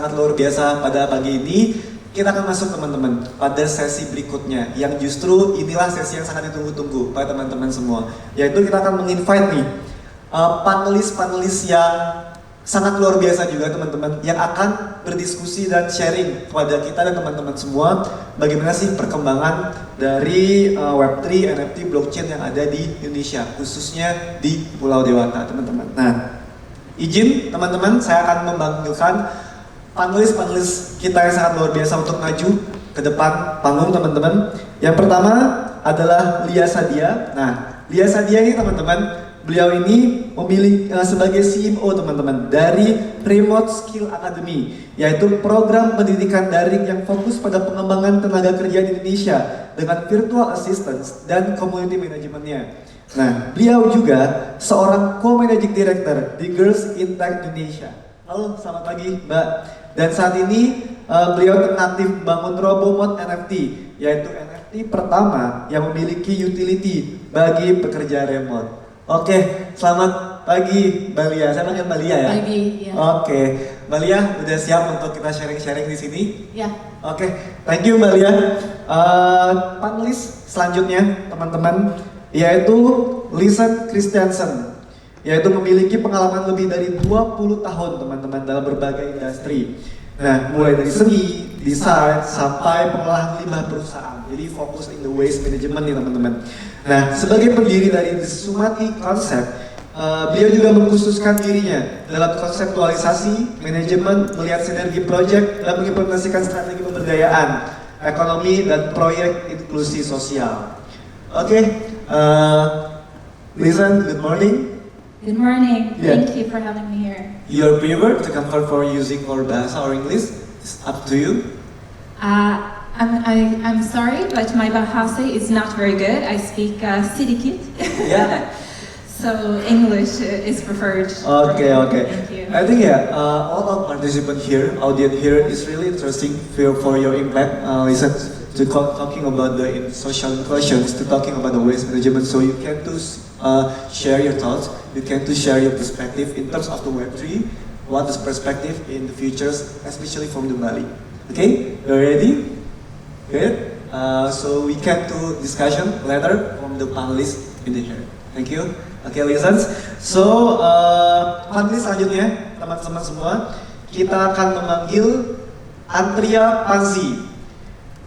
sangat luar biasa pada pagi ini. Kita akan masuk teman-teman pada sesi berikutnya yang justru inilah sesi yang sangat ditunggu-tunggu pada teman-teman semua. Yaitu kita akan menginvite nih panelis-panelis yang sangat luar biasa juga teman-teman yang akan berdiskusi dan sharing kepada kita dan teman-teman semua bagaimana sih perkembangan dari Web3, NFT, blockchain yang ada di Indonesia khususnya di Pulau Dewata teman-teman. Nah, izin teman-teman saya akan memanggilkan panelis-panelis kita yang sangat luar biasa untuk maju ke depan panggung teman-teman. Yang pertama adalah Lia Sadia. Nah, Lia Sadia ini teman-teman, beliau ini memilih sebagai CEO teman-teman dari Remote Skill Academy, yaitu program pendidikan daring yang fokus pada pengembangan tenaga kerja di Indonesia dengan virtual assistance dan community manajemennya. Nah, beliau juga seorang co-managing director di Girls in Tech Indonesia. Halo, selamat pagi Mbak. Dan saat ini beliau tengah aktif membangun Robomod NFT, yaitu NFT pertama yang memiliki utility bagi pekerja remote. Oke, selamat pagi Mbak Lia. Saya panggil Mbak Lia ya? Pagi, ya. Oke, Mbak Lia udah siap untuk kita sharing-sharing di sini? Ya. Oke, thank you Mbak Lia. Panelis selanjutnya teman-teman yaitu Lisen Christiansen, yaitu memiliki pengalaman lebih dari 20 tahun teman-teman dalam berbagai industri. Nah, mulai dari seni, desain, sampai pengolahan limbah perusahaan. Jadi fokus in the waste management nih teman-teman. Nah, sebagai pendiri dari The Sumati Concept, beliau juga mengkhususkan dirinya dalam konseptualisasi, manajemen, melihat sinergi proyek, dan mengimplementasikan strategi pemberdayaan, ekonomi, dan proyek inklusi sosial. Oke, Listen, good morning. Good morning. Yeah. Thank you for having me here. Your prefer to convert for using or Bahasa or English is up to you. I'm sorry, but my Bahasa is not very good. I speak sedikit. Yeah. So English is preferred. Okay. Thank you. I think all of participants here, audience here, is really interesting for your impact. Listen to talking about the social inclusion, to talking about the waste management. So you can share your thoughts. You can share your perspective in terms of the Web3. What is perspective in the futures, especially from the Bali. Okay, you ready? Good. So we can do discussion later from the panelists in the here. Thank you. Okay, listen. So panelis selanjutnya, teman-teman semua, kita akan memanggil Antria Panzi,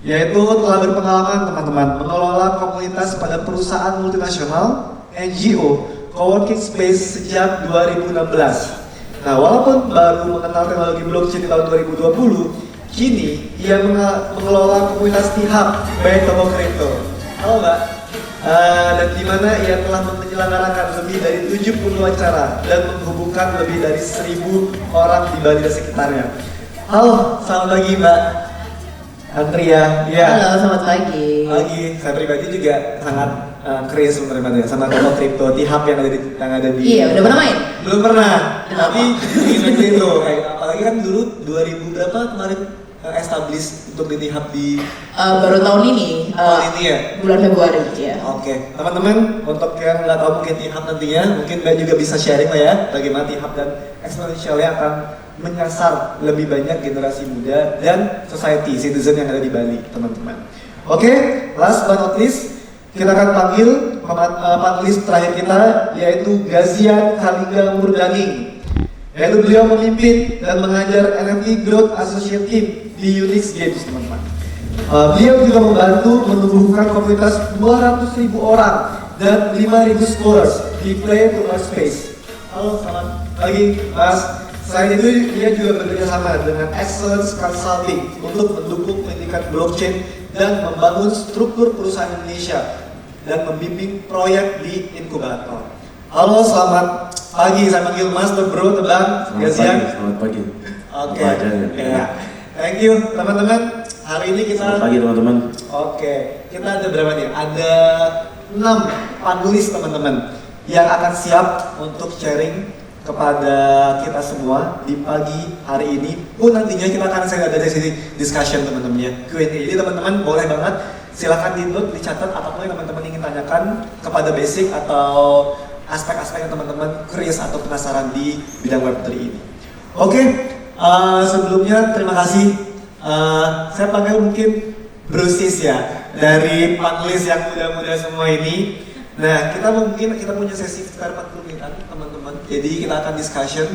yaitu telah berpengalaman teman-teman mengelola komunitas pada perusahaan multinasional, NGO, coworking space sejak 2016. Nah, walaupun baru mengenal teknologi blockchain di tahun 2020, kini ia mengelola komunitas T-Hub baik toko kripto. Halo Mbak. Dan di mana ia telah menyelenggarakan lebih dari 70 acara dan menghubungkan lebih dari 1.000 orang di Bali dan sekitarnya. Halo, selamat pagi Mbak Antria. Ya. Halo, selamat pagi. Pagi, saya pribadi juga sangat crazy sebenarnya sama toko kripto T-Hub yang ada di. Iya, udah pernah main? Belum pernah. Kenapa? Tapi ingin itu kayak apalagi kan dulu 2000 berapa kemarin establish untuk di T-Hub di Baru tahun ini. tahun ini ya. Bulan Februari ya. Oke, teman-teman, untuk yang nggak tahu mungkin T-Hub nantinya, mungkin Mbak juga bisa sharing lah ya bagaimana T-Hub dan exponentialnya akan menyasar lebih banyak generasi muda dan society, citizen yang ada di Bali, teman-teman. Oke, last but not least, kita akan panggil panelis terakhir kita, yaitu Gazian Kaliga Murdani, yaitu beliau memimpin dan mengajar NFT Growth Associate Team di Unix Games, teman-teman. Beliau juga membantu menumbuhkan komunitas 200.000 orang dan 5.000 scholars di Play to Earn Space. Halo, selamat pagi, Mas. Selain itu, dia juga bekerjasama dengan Excellence Consulting untuk mendukung pendidikan blockchain dan membangun struktur perusahaan Indonesia dan membimbing proyek di inkubator. Halo, selamat pagi. Saya panggil Mas Bro, Tebang, Gazian. Selamat pagi. Oke. Ya. Thank you, teman-teman. Hari ini kita. Selamat pagi, teman-teman. Oke. Kita ada berapa nih? Ada 6 panelis, teman-teman, yang akan siap untuk sharing kepada kita semua di pagi hari ini. Nantinya kita akan ada sesi discussion, teman-teman ya, Q&A. Jadi teman-teman boleh banget silakan di-note, dicatat apapun yang teman-teman ingin tanyakan kepada basic atau aspek-aspek yang teman-teman curious atau penasaran di bidang Web3 ini. Oke, Sebelumnya terima kasih. Saya panggil mungkin Brusis ya dari panelis yang muda-muda semua ini. Nah, kita punya sesi sekitar 40 menitan teman-teman. Jadi kita akan discussion,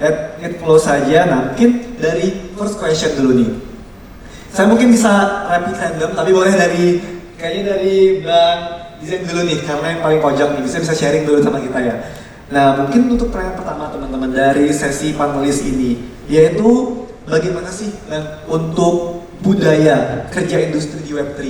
let it flow saja. Nah, mungkin dari first question dulu nih. Saya mungkin bisa rapid random, tapi boleh kayaknya dari Bang Dizen dulu nih, karena yang paling pojok nih, bisa sharing dulu sama kita ya. Nah, mungkin untuk pertanyaan pertama teman-teman dari sesi panelis ini, yaitu bagaimana sih untuk budaya kerja industri di Web3?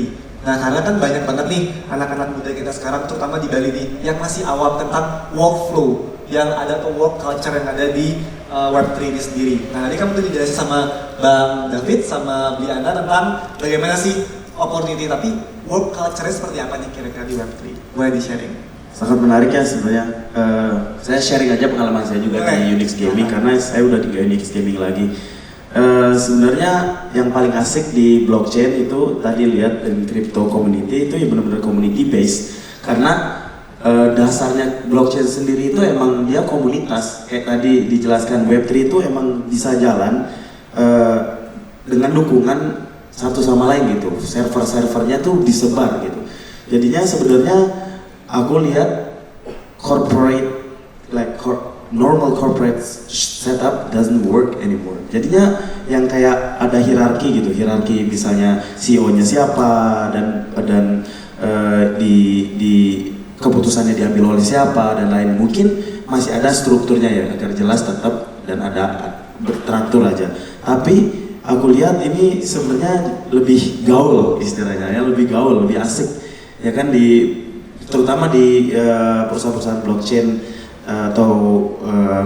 Nah, karena kan banyak banget nih anak-anak muda kita sekarang, terutama di Bali nih, yang masih awam tentang workflow, yang ada atau work culture yang ada di Web3 ini sendiri. Nah, tadi kan mungkin dijelasin sama Bang David, sama Bliana tentang bagaimana sih opportunity, tapi work culture-nya seperti apa nih kira-kira di Web3? Boleh di-sharing? Sangat menarik ya sebenarnya. Saya sharing aja pengalaman saya juga di Unix Gaming karena saya udah di Unix Gaming lagi. Sebenarnya yang paling asik di blockchain itu tadi lihat dan crypto community itu ya benar-benar community based karena dasarnya blockchain sendiri itu emang dia komunitas. Kayak tadi dijelaskan Web3 itu emang bisa jalan dengan dukungan satu sama lain gitu. Server-servernya tuh disebar gitu. Jadinya sebenarnya aku lihat normal corporate setup doesn't work anymore. Jadinya yang kayak ada hierarki gitu, hierarki misalnya CEO-nya siapa dan di keputusannya diambil oleh siapa dan lain, mungkin masih ada strukturnya ya agar jelas tetap dan ada berteratur aja. Tapi aku lihat ini sebenarnya lebih gaul istilahnya ya, lebih gaul, lebih asik ya kan terutama di perusahaan-perusahaan blockchain atau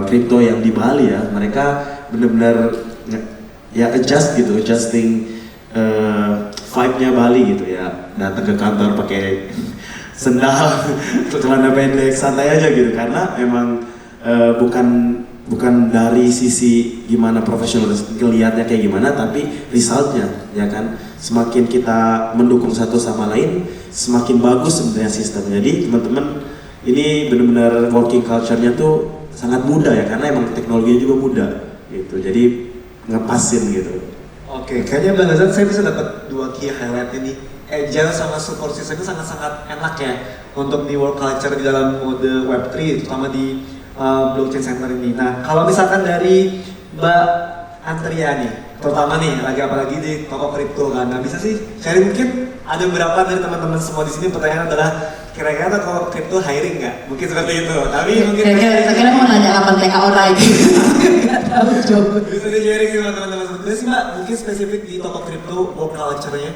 kripto yang di Bali ya, mereka benar-benar ya adjusting vibe-nya Bali gitu ya, datang ke kantor pakai sendal, celana pendek, santai aja gitu karena memang bukan dari sisi gimana profesional ngelihatnya kayak gimana, tapi resultnya ya kan, semakin kita mendukung satu sama lain semakin bagus sebenarnya sistem. Jadi teman-teman ini benar-benar working culture-nya tuh sangat mudah ya karena emang teknologinya juga mudah gitu, jadi ngepasin gitu. Oke, kayaknya Bang Hazan saya bisa dapat dua key highlight ini. Agile sama support system itu sangat-sangat enak ya untuk di work culture di dalam mode Web3, terutama di blockchain center ini. Nah, kalau misalkan dari Mbak Antria nih, terutama nih apalagi di toko kripto kan, nah bisa sih sharing mungkin ada beberapa dari teman-teman semua di sini pertanyaan adalah kira-kira toko kripto hiring nggak? Mungkin seperti itu. Tapi mungkin kira-kira mau nanya kapan TKO lagi. Nggak tahu jawab. Bisa di sharing sama teman-teman semua. Terus sih Mbak, mungkin spesifik di toko kripto work culture-nya.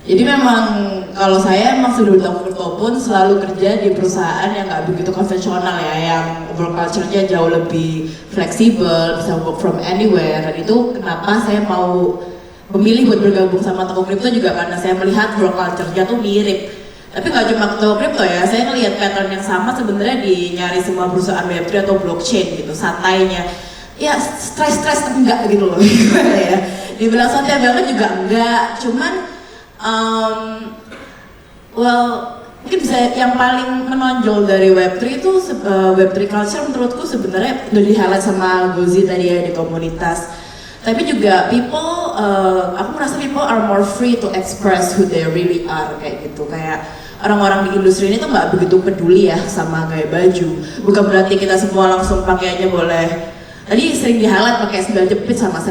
Jadi memang kalau saya emang sebelum tahun kripto pun selalu kerja di perusahaan yang nggak begitu konvensional ya, yang work culture-nya jauh lebih fleksibel, bisa work from anywhere. Dan itu kenapa saya mau memilih buat bergabung sama toko kripto juga karena saya melihat work culture-nya tuh mirip. Tapi nggak cuma toko kripto ya, saya ngelihat pattern yang sama sebenarnya di nyari semua perusahaan Web3 atau blockchain gitu, santainya. Ya stres enggak gitu loh, ya. Dibilang santai banget juga enggak, cuman mungkin bisa yang paling menonjol dari Web3 itu Web3 culture menurutku sebenarnya udah di-highlight sama Gozi tadi ya di komunitas. Tapi juga aku merasa people are more free to express who they really are kayak gitu. Kayak orang-orang di industri ini tuh nggak begitu peduli ya sama gaya baju. Bukan berarti kita semua langsung pakai aja boleh. Tadi sering di-highlight pakai sendal jepit sama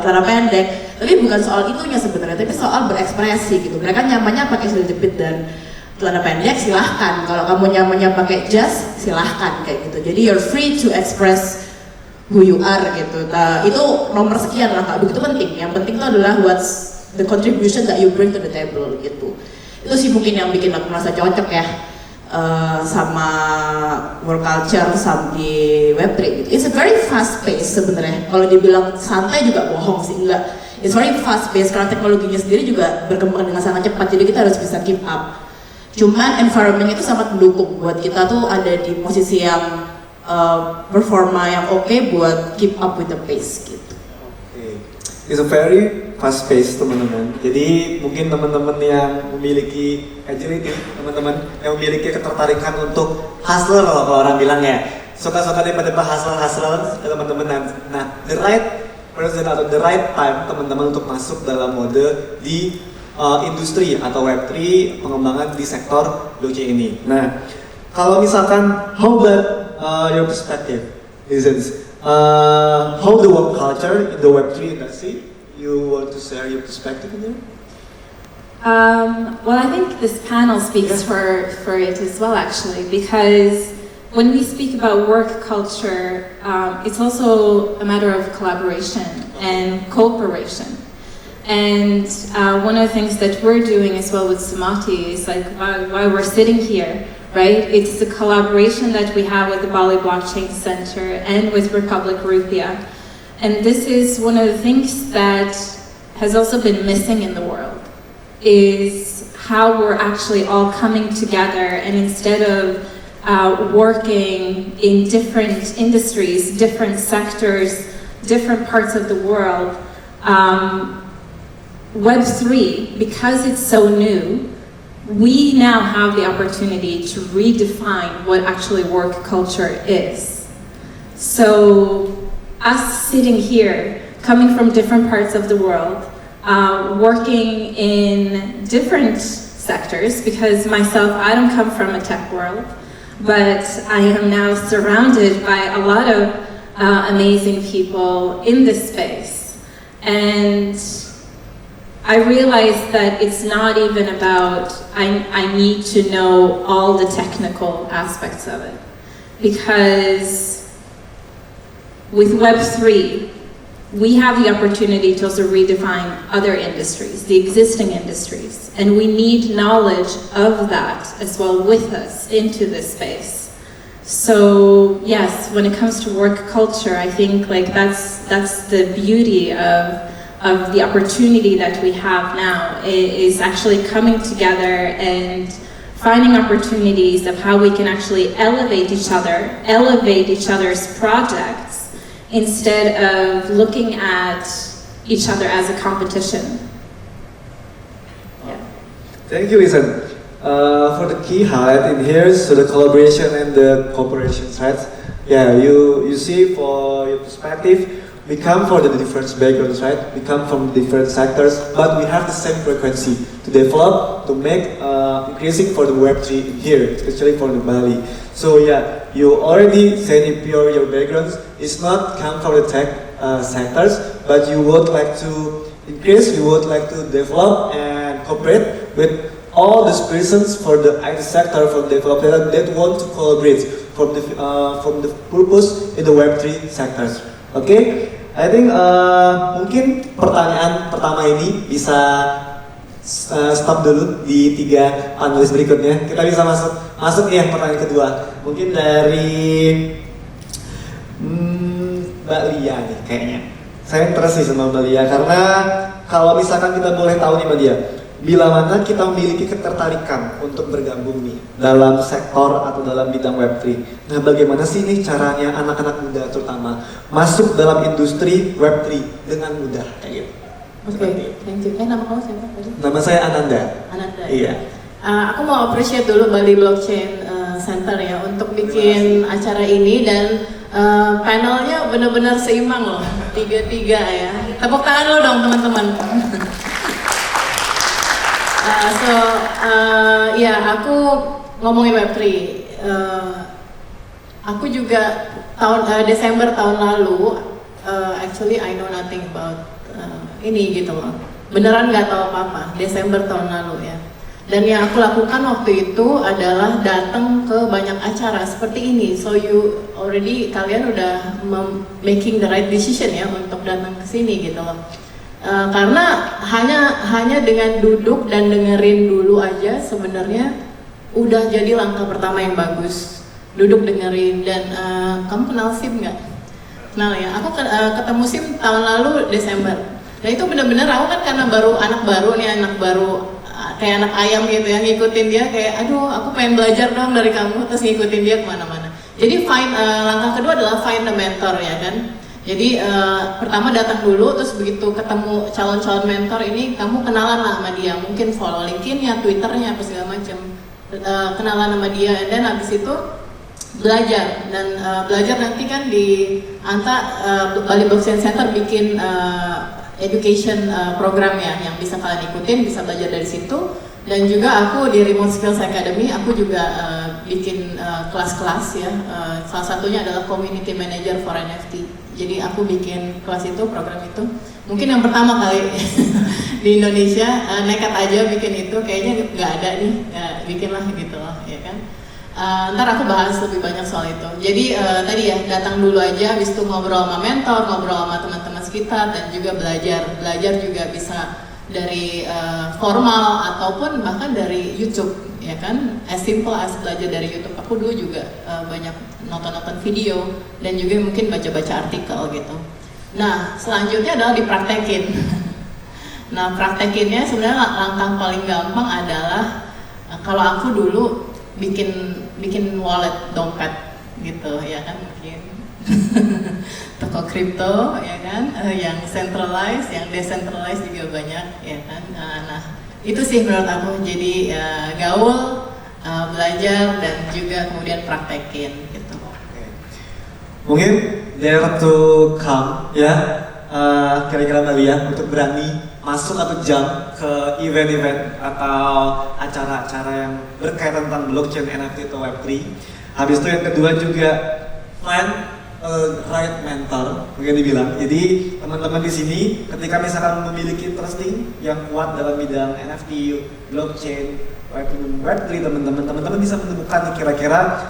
celana pendek. Tapi bukan soal itunya sebenarnya, tapi soal berekspresi gitu. Mereka nyamannya pakai sendal jepit dan celana pendek, silahkan. Kalau kamu nyamannya pakai jas, silahkan kayak gitu. Jadi you're free to express who you are gitu. Nah, itu nomor sekian lah, nggak begitu penting. Yang penting itu adalah what's the contribution that you bring to the table gitu. Itu sih mungkin yang bikin aku merasa cocok ya sama work culture sama di Web3 gitu. It's a very fast pace sebenarnya. Kalau dibilang santai juga bohong sih, enggak. It's very fast pace karena teknologinya sendiri juga berkembang dengan sangat cepat. Jadi kita harus bisa keep up. Cuman environment itu sangat mendukung buat kita tuh ada di posisi yang performa yang oke buat keep up with the pace gitu. Okay. It's a very fast pace teman-teman. Jadi mungkin teman-teman yang memiliki agility, teman-teman yang memiliki ketertarikan untuk hustler kalau orang bilang ya, suka-suka daripada bahasa teman-teman. Nah, the right person atau the right time teman-teman untuk masuk dalam mode di industri atau Web3 pengembangan di sektor blockchain ini. Nah, kalau misalkan how about your perspective, how the work culture in the Web3 industry? You want to share your perspective in there? Well, I think this panel speaks for it as well, actually, because when we speak about work culture, it's also a matter of collaboration and cooperation. And one of the things that we're doing as well with Samati is like why we're sitting here, right? It's the collaboration that we have with the Bali Blockchain Center and with Republic Rupiah. And this is one of the things that has also been missing in the world, is how we're actually all coming together, and instead of working in different industries, different sectors, different parts of the world, Web3, because it's so new, we now have the opportunity to redefine what actually work culture is. So us sitting here, coming from different parts of the world, working in different sectors, because myself, I don't come from a tech world, but I am now surrounded by a lot of amazing people in this space. And I realized that it's not even about, I need to know all the technical aspects of it. Because with Web3, we have the opportunity to also redefine other industries, the existing industries. And we need knowledge of that as well with us into this space. So yes, when it comes to work culture, I think like that's the beauty of the opportunity that we have now, is actually coming together and finding opportunities of how we can actually elevate each other's projects, instead of looking at each other as a competition. Yeah. Thank you, Ethan. For the key highlight in here, so the collaboration and the cooperation, right? Yeah, you see for your perspective, we come from the different backgrounds, right? We come from different sectors, but we have the same frequency to develop, to make increasing for the Web3 in here, especially for the Bali. So yeah, you already said in pure your backgrounds, it's not come from the tech sectors, but you would like to increase, you would like to develop and cooperate with all these persons for the IT sector, for the developer that want to collaborate from the purpose in the Web3 sectors. Oke, I think mungkin pertanyaan pertama ini bisa stop dulu di 3 panelis berikutnya. Kita bisa masuk ya pertanyaan kedua. Mungkin dari Mbak Lia nih kayaknya. Saya interest nih sama Mbak Lia karena kalau misalkan kita boleh tahu nih Mbak Lia, bila mana kita memiliki ketertarikan untuk bergabung nih dalam sektor atau dalam bidang Web3. Nah, bagaimana sih nih caranya anak-anak muda terutama masuk dalam industri Web3 dengan mudah kayak gitu? Oke, thank you. Nama kamu siapa tadi? Nama saya Ananda. Ananda. Iya. Aku mau appreciate dulu Bali Blockchain Center ya untuk bikin acara ini, dan panelnya benar-benar seimbang loh, 3-3 ya. Tepuk tangan dulu dong teman-teman. Ya, aku ngomongin Web3. Aku juga Desember tahun lalu, actually I know nothing about ini gitu loh. Beneran nggak tahu apa-apa. Desember tahun lalu ya. Dan yang aku lakukan waktu itu adalah datang ke banyak acara seperti ini. So kalian udah making the right decision ya untuk datang ke sini gitu loh. Karena hanya dengan duduk dan dengerin dulu aja sebenarnya udah jadi langkah pertama yang bagus. Duduk dengerin, dan kamu kenal SIM nggak? Kenal ya. Aku ketemu SIM tahun lalu Desember. Nah itu benar-benar aku kan karena anak baru kayak anak ayam gitu ya, ngikutin dia kayak aduh aku pengen belajar dong dari kamu, terus ngikutin dia kemana-mana. Jadi langkah kedua adalah find a mentor ya kan. Jadi pertama datang dulu, terus begitu ketemu calon-calon mentor ini kamu kenalan lah sama dia, mungkin follow LinkedIn-nya, Twitter-nya apa segala macam, kenalan sama dia, dan habis itu belajar dan belajar nanti kan di Bali Blockchain Center bikin education program ya yang bisa kalian ikutin, bisa belajar dari situ. Dan juga aku di Remote Skills Academy aku juga bikin kelas-kelas ya. Salah satunya adalah Community Manager for NFT. Jadi aku bikin kelas itu, program itu. Mungkin yang pertama kali di Indonesia, nekat aja bikin itu, kayaknya nggak ada nih, bikinlah gitu loh, ya kan. Ntar aku bahas lebih banyak soal itu. Jadi tadi ya datang dulu aja, habis itu ngobrol sama mentor, ngobrol sama teman-teman sekitar, dan juga belajar juga bisa dari formal ataupun bahkan dari YouTube, ya kan. As simple as belajar dari YouTube. Aku dulu juga banyak nonton video dan juga mungkin baca-baca artikel gitu. Nah, selanjutnya adalah dipraktekin. Nah, praktekinnya sebenarnya langkah paling gampang adalah kalau aku dulu bikin wallet dompet gitu, ya kan, mungkin toko kripto, ya kan, yang centralized, yang decentralized juga banyak, ya kan. Nah, itu sih menurut aku. Jadi gaul, belajar, dan juga kemudian praktekin gitu. Mungkin dare to come ya, kira-kira Mbak Lia untuk berani masuk atau jump ke event-event atau acara-acara yang berkaitan tentang blockchain, NFT atau Web3. Habis itu yang kedua juga find right mentor, mungkin dibilang. Jadi teman-teman di sini ketika misalkan memiliki interesting yang kuat dalam bidang NFT, blockchain, Web3, teman-teman bisa menemukan kira-kira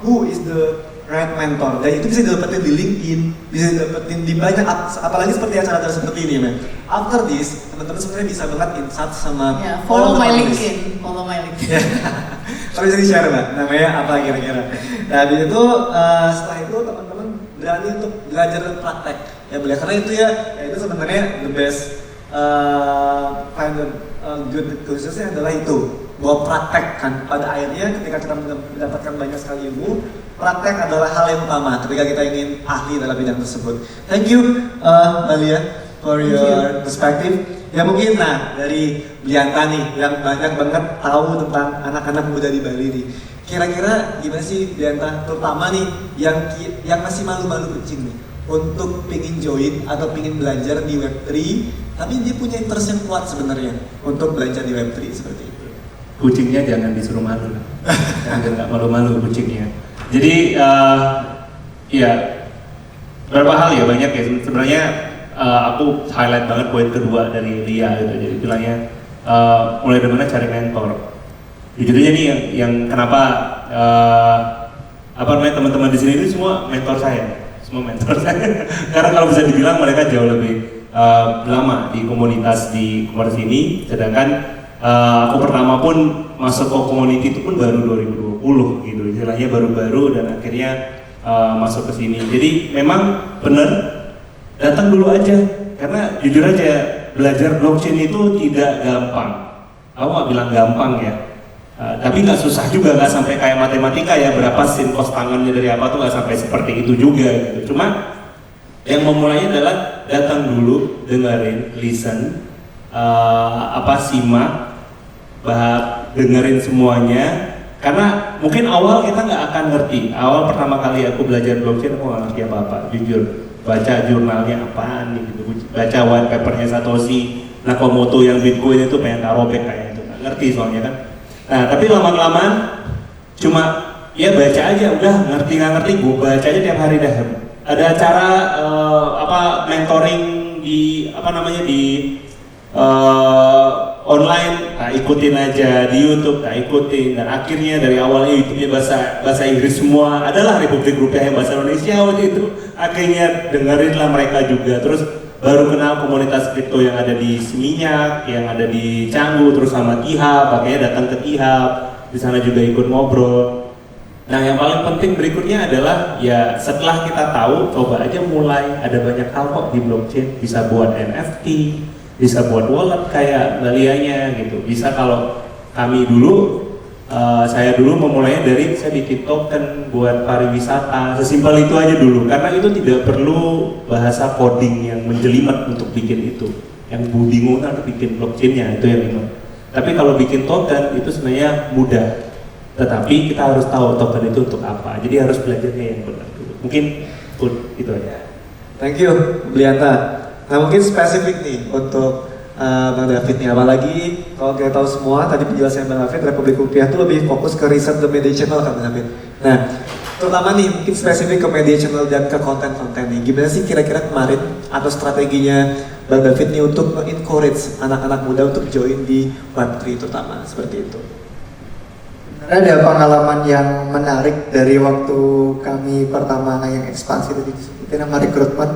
who is the right mentor, dan itu bisa didapetin di LinkedIn, bisa didapetin di banyak, apalagi seperti acara-acara seperti ini, man. After this, teman-teman sebenarnya bisa banget insight sama follow my LinkedIn. Kalau bisa di-share, Mbak, namanya apa kira-kira. Nah, habis itu setelah itu teman-teman berani untuk belajar dan praktek. Ya, karena itu itu sebenarnya the best find the good khususnya adalah itu, bahwa praktek kan pada akhirnya ketika kita mendapatkan banyak sekali ilmu, praktek adalah hal yang utama ketika kita ingin ahli dalam bidang tersebut. Thank you Mbak Lia for your perspective. Ya mungkin dari Blianta nih yang banyak banget tahu tentang anak-anak muda di Bali nih. Kira-kira gimana sih Blianta, terutama nih yang masih malu-malu kucing nih untuk pingin join atau pingin belajar di Web3, tapi dia punya interest yang kuat sebenarnya untuk belajar di Web3 seperti itu. Kucingnya jangan disuruh malu, jangan nggak malu-malu kucingnya. Jadi ya beberapa hal ya, banyak ya sebenarnya. Aku highlight banget poin kedua dari Lia gitu. Jadi bilangnya mulai dari mana cari mentor. Jujurnya nih yang kenapa teman-teman di sini itu semua mentor saya, karena kalau bisa dibilang mereka jauh lebih lama di komunitas ini, sedangkan aku pertama pun masuk ke community itu pun baru 2020 gitu, istilahnya baru-baru, dan akhirnya masuk ke sini. Jadi memang benar, datang dulu aja, karena jujur aja belajar blockchain itu tidak gampang. Aku nggak bilang gampang ya, tapi nggak susah juga, nggak sampai kayak matematika ya, berapa sin cos tangannya dari apa tuh, nggak sampai seperti itu juga gitu. Cuma yang memulainya adalah datang dulu, dengerin, listen, simak, dengerin semuanya. Karena mungkin awal kita nggak akan ngerti. Awal pertama kali aku belajar blockchain, aku nggak ngerti apa-apa, jujur. Baca jurnalnya apaan gitu, baca white papernya Satoshi Nakamoto yang Bitcoin itu pengen robek kayak itu, nggak ngerti soalnya kan. Nah tapi lama-kelamaan cuma ya baca aja, udah ngerti nggak ngerti, gue baca aja tiap hari dah. Ada acara mentoring di online, ikutin aja di YouTube, ikutin, dan akhirnya dari awalnya YouTube-nya bahasa Inggris semua, adalah Republik Rupiah yang bahasa Indonesia waktu itu, akhirnya dengerin lah mereka juga, terus baru kenal komunitas kripto yang ada di Seminyak, yang ada di Canggu, terus sama Tihab, akhirnya datang ke Tihab, di sana juga ikut ngobrol. Nah yang paling penting berikutnya adalah ya setelah kita tahu, coba aja mulai, ada banyak hal kok di blockchain, bisa buat NFT, bisa buat wallet kayak Balianya gitu. Bisa kalau kami dulu, saya dulu memulainya dari saya bikin token buat pariwisata, sesimpel itu aja dulu. Karena itu tidak perlu bahasa coding yang menjelimet untuk bikin itu. Yang bingung kan bikin blockchainnya itu yang bingung. Tapi kalau bikin token itu sebenarnya mudah. Tetapi kita harus tahu token itu untuk apa. Jadi harus belajarnya yang benar dulu. Mungkin itu aja. Thank you, Blianta. Nah mungkin spesifik nih untuk Bang David nih, apalagi kalau kita tahu semua tadi penjelasan Bang David, Republik Rupiah itu lebih fokus ke riset the media channel kan Bang David. Nah, terutama nih mungkin spesifik ke media channel dan ke konten-konten nih. Gimana sih kira-kira kemarin atau strateginya Bang David nih untuk encourage anak-anak muda untuk join di Web3 terutama seperti itu? Ada pengalaman yang menarik dari waktu kami pertama yang ekspansi tadi itu nama rekrutmen.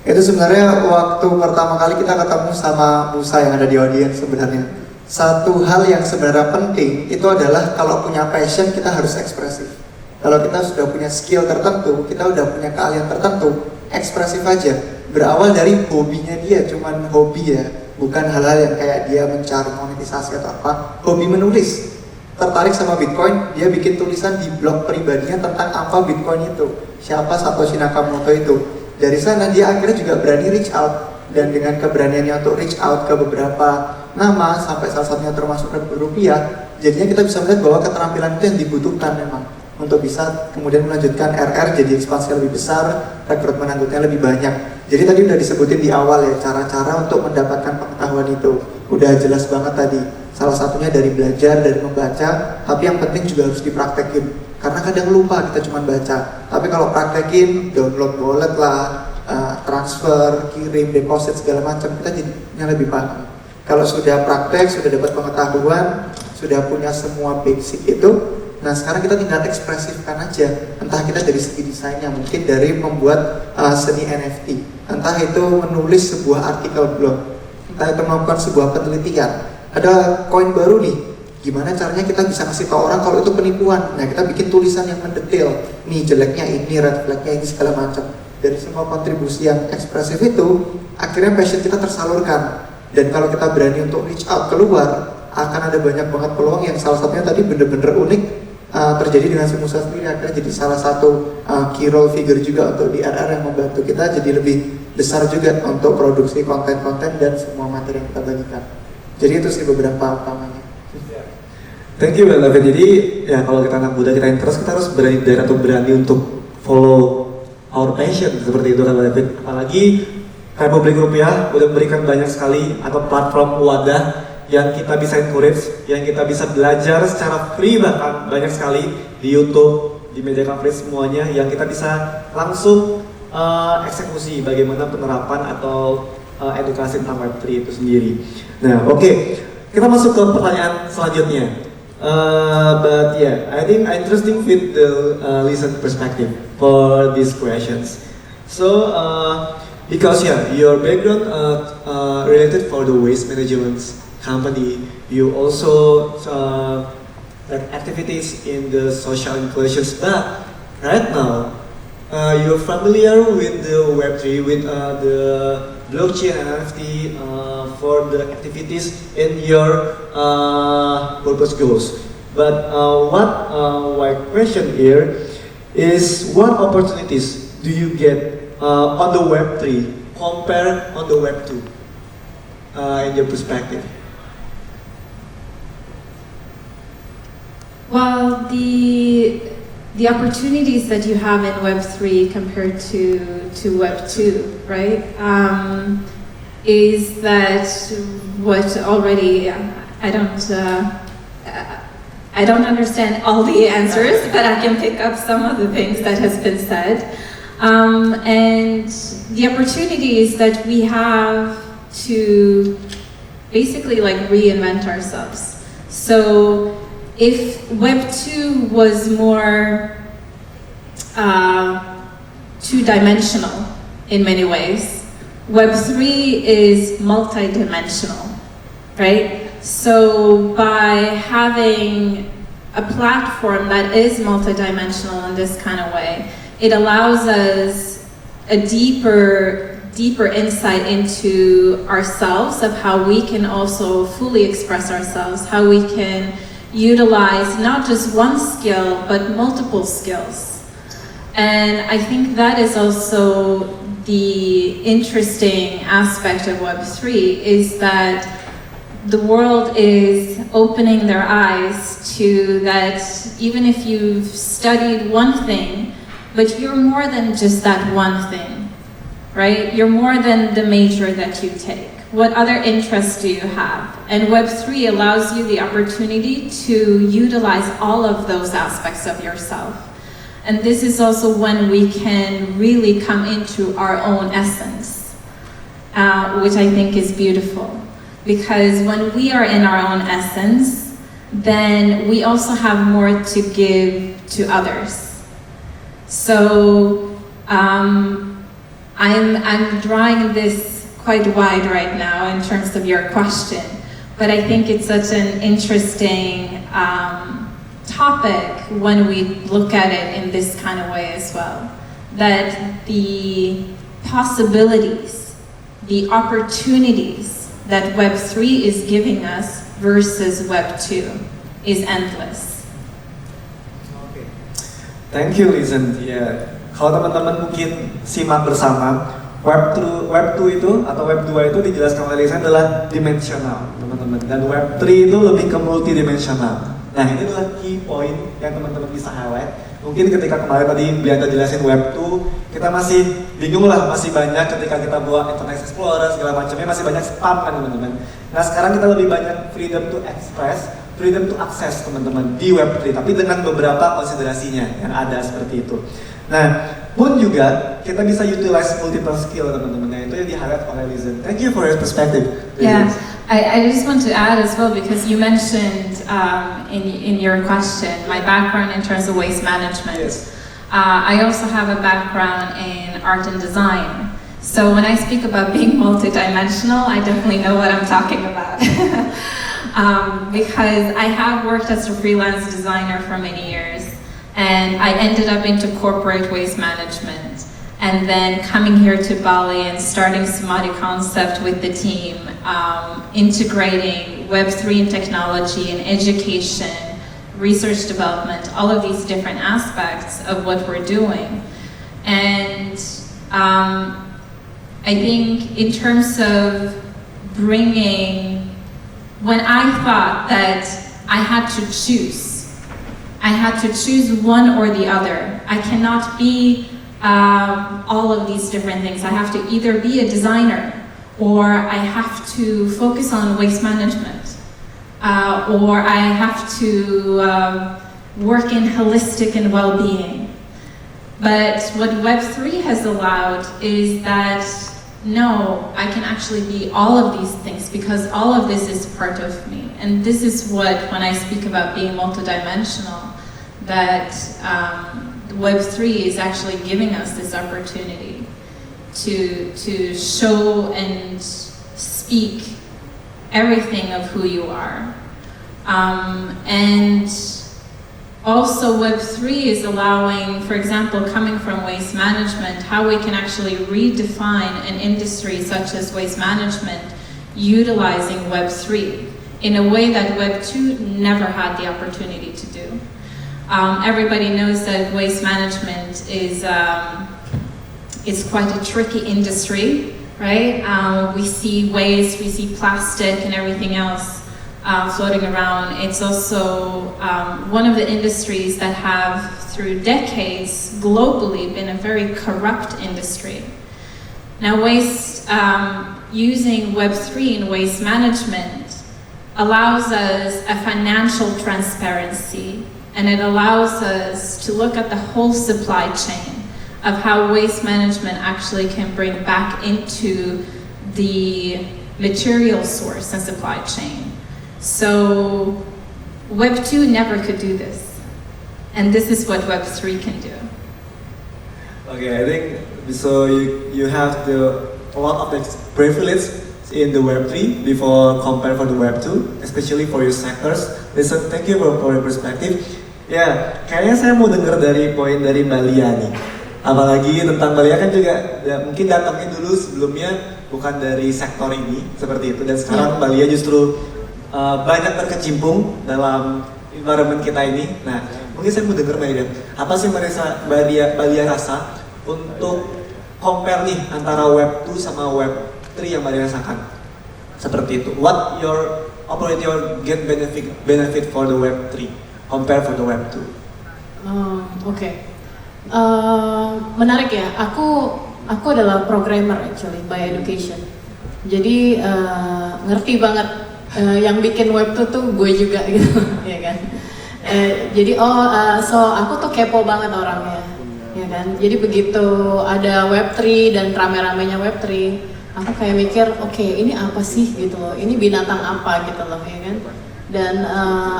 Itu sebenarnya waktu pertama kali kita ketemu sama Musa yang ada di audiens sebenarnya. Satu hal yang sebenarnya penting itu adalah kalau punya passion kita harus ekspresif. Kalau kita sudah punya skill tertentu, kita udah punya keahlian tertentu, ekspresif aja. Berawal dari hobinya dia, cuman hobi ya, bukan hal-hal yang kayak dia mencari monetisasi atau apa. Hobi menulis, tertarik sama Bitcoin, dia bikin tulisan di blog pribadinya tentang apa Bitcoin itu, siapa Satoshi Nakamoto itu. Dari sana dia akhirnya juga berani reach out, dan dengan keberaniannya untuk reach out ke beberapa nama sampai salah satunya termasuk Rupiah, jadinya kita bisa melihat bahwa keterampilan itu yang dibutuhkan memang untuk bisa kemudian melanjutkan RR jadi ekspansi lebih besar, rekrutmen anggotanya lebih banyak. Jadi tadi udah disebutin di awal ya cara-cara untuk mendapatkan pengetahuan itu, udah jelas banget tadi. Salah satunya dari belajar, dari membaca, tapi yang penting juga harus dipraktekin. Karena kadang lupa kita cuma baca, tapi kalau praktekin, download wallet lah, transfer, kirim, deposit segala macam, kita jadinya lebih paham. Kalau sudah praktek, sudah dapat pengetahuan, sudah punya semua basic itu, nah sekarang kita tinggal ekspresifkan aja. Entah kita dari segi desainnya, mungkin dari membuat seni NFT, entah itu menulis sebuah artikel blog, entah itu melakukan sebuah penelitian. Ada koin baru nih, gimana caranya kita bisa kasih tahu orang kalau itu penipuan. Nah kita bikin tulisan yang mendetail, nih jeleknya ini, red flagnya ini, segala macam. Dari semua kontribusi yang ekspresif itu, akhirnya passion kita tersalurkan. Dan kalau kita berani untuk reach out keluar, akan ada banyak banget peluang yang salah satunya tadi bener-bener unik terjadi dengan si Musa sendiri. Akhirnya jadi salah satu key role figure juga untuk di RR yang membantu kita jadi lebih besar juga untuk produksi konten-konten dan semua materi yang kita bagikan. Jadi itu sih beberapa utamanya. Thank you Bang David. Jadi ya kalau kita anak muda kita interest, kita harus berani atau berani untuk follow our passion seperti itu kan Bang David. Apalagi Republik Rupiah udah memberikan banyak sekali atau platform wadah yang kita bisa encourage, yang kita bisa belajar secara free, bahkan banyak sekali di YouTube, di media coverage semuanya yang kita bisa langsung eksekusi bagaimana penerapan atau edukasi tentang Web3 itu sendiri. Nah, oke. Kita masuk ke pertanyaan selanjutnya. But yeah, I think interesting with the listener perspective for these questions. So, because yeah, your background related for the waste management company, you also like activities in the social inclusions. But right now, you're familiar with the Web3, with the blockchain and NFT for the activities in your purpose goals. But what my question here is, what opportunities do you get on the Web3 compare on the Web2 in your perspective? Well, the opportunities that you have in Web3 compared to Web2, right, is that what already, I don't understand all the answers, but I can pick up some of the things that has been said. And the opportunities that we have to basically like reinvent ourselves. So if Web 2 was more two-dimensional in many ways, Web 3 is multi-dimensional, right? So by having a platform that is multi-dimensional in this kind of way, it allows us a deeper insight into ourselves, of how we can also fully express ourselves, how we can utilize not just one skill, but multiple skills. And I think that is also the interesting aspect of Web3, is that the world is opening their eyes to that even if you've studied one thing, but you're more than just that one thing, right? You're more than the major that you take. What other interests do you have? And Web3 allows you the opportunity to utilize all of those aspects of yourself. And this is also when we can really come into our own essence, which I think is beautiful. Because when we are in our own essence, then we also have more to give to others. So I'm drawing this quite wide right now in terms of your question, but I think it's such an interesting topic when we look at it in this kind of way as well. That the possibilities, the opportunities that Web3 is giving us versus Web2 is endless. Oke. Thank you, Lizen. Ya, kalau teman-teman mungkin simak bersama, Web2 itu atau Web2 itu dijelaskan oleh Lizen adalah dimensional, teman-teman. Dan Web3 itu lebih ke multidimensional. Nah, ini adalah key point yang teman-teman bisa highlight. Mungkin ketika kemarin tadi Bianca jelasin Web2, kita masih bingung lah, masih banyak ketika kita buat Internet Explorer segala macamnya, masih banyak spam kan teman-teman. Nah sekarang kita lebih banyak freedom to express, freedom to access teman-teman di Web3, tapi dengan beberapa konsiderasinya yang ada seperti itu. Nah pun juga kita bisa utilize multiple skill teman-teman, nah itu yang di-highlight oleh Lizen. Thank you for your perspective. Yeah, I just want to add as well, because you mentioned in your question my background in terms of waste management. Yes. I also have a background in art and design. So when I speak about being multidimensional, I definitely know what I'm talking about. Because I have worked as a freelance designer for many years, and I ended up into corporate waste management. And then coming here to Bali and starting Samadhi Concept with the team, integrating Web3 and technology and education, research development, all of these different aspects of what we're doing. And I think in terms of bringing, when I thought that I had to choose one or the other. I cannot be all of these different things. I have to either be a designer, or I have to focus on waste management, or I have to work in holistic and well-being. But what Web3 has allowed is that, no, I can actually be all of these things, because all of this is part of me. And this is what, when I speak about being multidimensional, that Web3 is actually giving us this opportunity to show and speak everything of who you are. And also Web3 is allowing, for example, coming from waste management, how we can actually redefine an industry such as waste management utilizing Web3 in a way that Web2 never had the opportunity to do. Everybody knows that waste management is quite a tricky industry, right? We see waste, we see plastic and everything else floating around. It's also one of the industries that have, through decades, globally been a very corrupt industry. Now, using Web3 in waste management allows us a financial transparency, and it allows us to look at the whole supply chain of how waste management actually can bring back into the material source and supply chain. So Web2 never could do this, and this is what Web3 can do. Okay, I think so. You have a lot of the privilege in the Web3 before compared for the Web2, especially for your sectors. Listen, thank you for your perspective. Ya, kayaknya saya mau dengar dari poin dari Mbak Lia nih. Apalagi tentang Mbak Lia kan juga mungkin datangnya dulu sebelumnya bukan dari sektor ini seperti itu, dan sekarang Mbak Lia justru banyak berkecimpung dalam environment kita ini. Nah, mungkin saya mau dengar Mbak Lia, apa sih Mbak Lia rasa untuk compare nih antara Web2 sama Web3 yang Mbak Lia rasakan? Seperti itu. What your opportunity or get benefit for the Web 3 compare for the Web 2? Oke. Menarik ya. Aku adalah programmer actually by education. Jadi ngerti banget yang bikin web tuh gue juga gitu, ya kan. Jadi so aku tuh kepo banget orangnya, ya kan. Jadi begitu ada web 3 dan rame-ramenya web 3, aku kayak mikir, oke, ini apa sih gitu loh. Ini binatang apa gitu loh, ya kan. Dan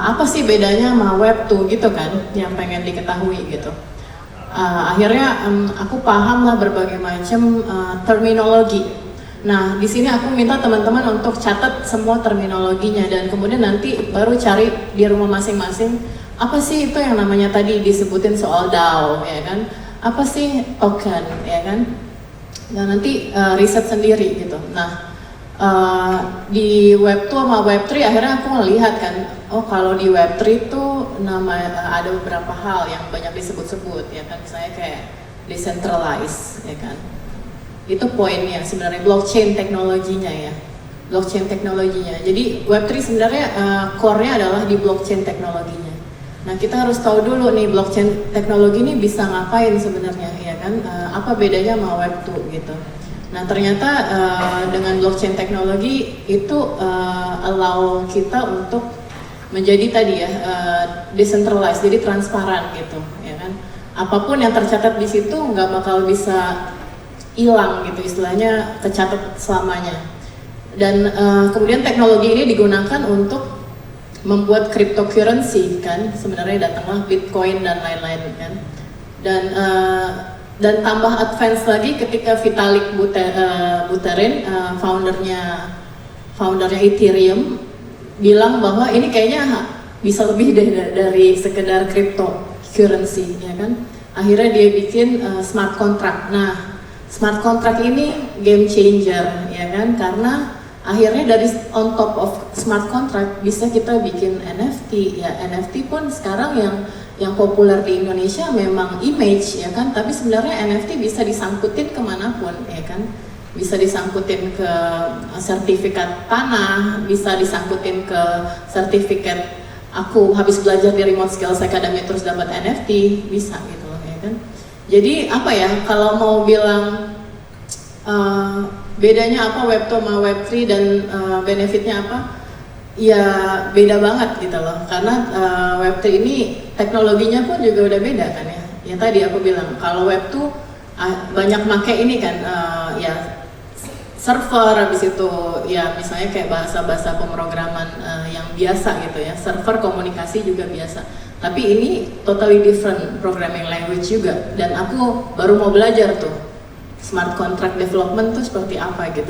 apa sih bedanya sama web 2 gitu kan, yang pengen diketahui gitu. Akhirnya aku paham lah berbagai macam terminologi. Nah, di sini aku minta teman-teman untuk catat semua terminologinya dan kemudian nanti baru cari di rumah masing-masing apa sih itu yang namanya tadi disebutin soal DAO, ya kan? Apa sih token, ya kan? Dan nanti riset sendiri gitu. Nah, di Web 2 sama Web 3 akhirnya aku ngelihat kan, oh kalau di Web 3 tuh ada beberapa hal yang banyak disebut-sebut, ya kan? Misalnya kayak decentralized, ya kan? Itu poinnya sebenarnya, blockchain teknologinya ya, blockchain teknologinya. Jadi Web3 sebenarnya core-nya adalah di blockchain teknologinya. Nah, kita harus tahu dulu nih blockchain teknologi ini bisa ngapain sebenarnya, ya kan? Apa bedanya sama Web2 gitu. Nah, ternyata dengan blockchain teknologi itu allow kita untuk menjadi tadi ya decentralized, jadi transparan gitu, ya kan? Apapun yang tercatat di situ nggak bakal bisa hilang gitu, istilahnya kecatat selamanya. Dan kemudian teknologi ini digunakan untuk membuat cryptocurrency kan, sebenarnya datanglah Bitcoin dan lain-lain kan. Dan tambah advance lagi ketika Vitalik Buterin, foundernya Ethereum, bilang bahwa ini kayaknya bisa lebih dari sekedar cryptocurrency, ya kan. Akhirnya dia bikin smart contract. Nah, smart contract ini game changer, ya kan, karena akhirnya dari on top of smart contract bisa kita bikin NFT, ya. NFT pun sekarang yang populer di Indonesia memang image, ya kan, tapi sebenarnya NFT bisa disangkutin kemanapun, ya kan, bisa disangkutin ke sertifikat tanah, bisa disangkutin ke sertifikat aku habis belajar di Remote Skills Academy terus dapat NFT, bisa gitu loh, ya kan. Jadi apa ya, kalau mau bilang bedanya apa Web 2 sama Web 3 dan benefitnya apa, ya beda banget gitu loh. Karena Web 3 ini teknologinya pun juga udah beda kan ya. Yang tadi aku bilang, kalau Web 2 banyak make ini kan, ya server, habis itu ya misalnya kayak bahasa-bahasa pemrograman yang biasa gitu ya, server komunikasi juga biasa. Tapi ini totally different programming language juga, dan aku baru mau belajar tuh smart contract development tuh seperti apa gitu.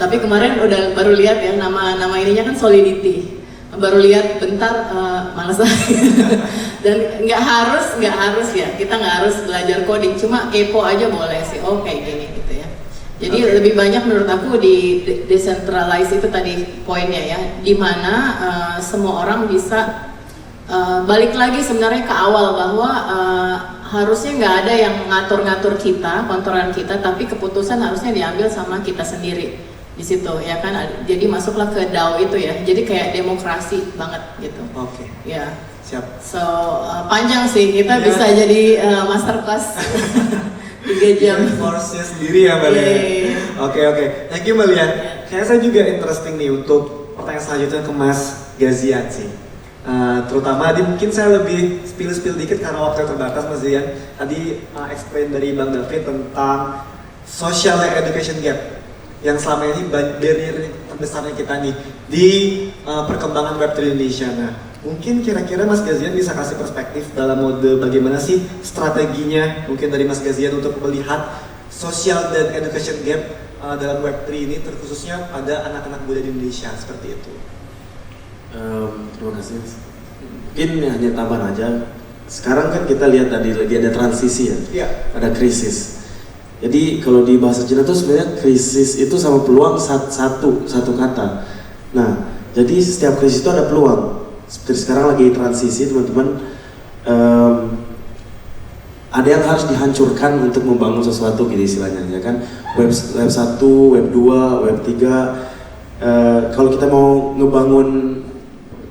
Tapi kemarin baru lihat ya, nama ininya kan Solidity. Baru lihat bentar, malas lagi. Dan nggak harus ya, kita nggak harus belajar coding, cuma kepo aja boleh sih. Oh kayak gini gitu ya. Jadi lebih banyak menurut aku di decentralized itu tadi poinnya ya, dimana semua orang bisa balik lagi sebenarnya ke awal bahwa harusnya nggak ada yang ngatur-ngatur kita, kontrolan kita, tapi keputusan harusnya diambil sama kita sendiri di situ, ya kan. Jadi masuklah ke DAO itu ya, jadi kayak demokrasi banget gitu. Oke. Ya. Siap. So panjang sih, kita bisa jadi masterclass 3 jam. Force-nya sendiri ya Mbak Lian. Oke. Thank you Mbak Lian. Kayaknya saya juga interesting nih untuk pertanyaan selanjutnya ke Mas Gazian sih. Terutama mungkin saya lebih spill dikit karena waktu terbatas Mas Zian. Tadi explain dari Bang David tentang social education gap yang selama ini barrier terbesarnya kita nih di perkembangan Web3 Indonesia. Nah, mungkin kira-kira Mas Gazian bisa kasih perspektif dalam mode bagaimana sih strateginya mungkin dari Mas Gazian untuk melihat social dan education gap dalam Web3 ini, terkhususnya pada anak-anak muda di Indonesia seperti itu. Terima kasih. Mungkin hanya tambahan aja. Sekarang kan kita lihat tadi lagi ada transisi ya, ada krisis. Jadi kalau di bahasa Cina tuh sebenarnya krisis itu sama peluang satu kata. Nah, jadi setiap krisis itu ada peluang. Seperti sekarang lagi transisi teman-teman. Ada yang harus dihancurkan untuk membangun sesuatu gitu istilahnya, ya kan. Web 1, Web 2, Web 3. kalau kita mau ngebangun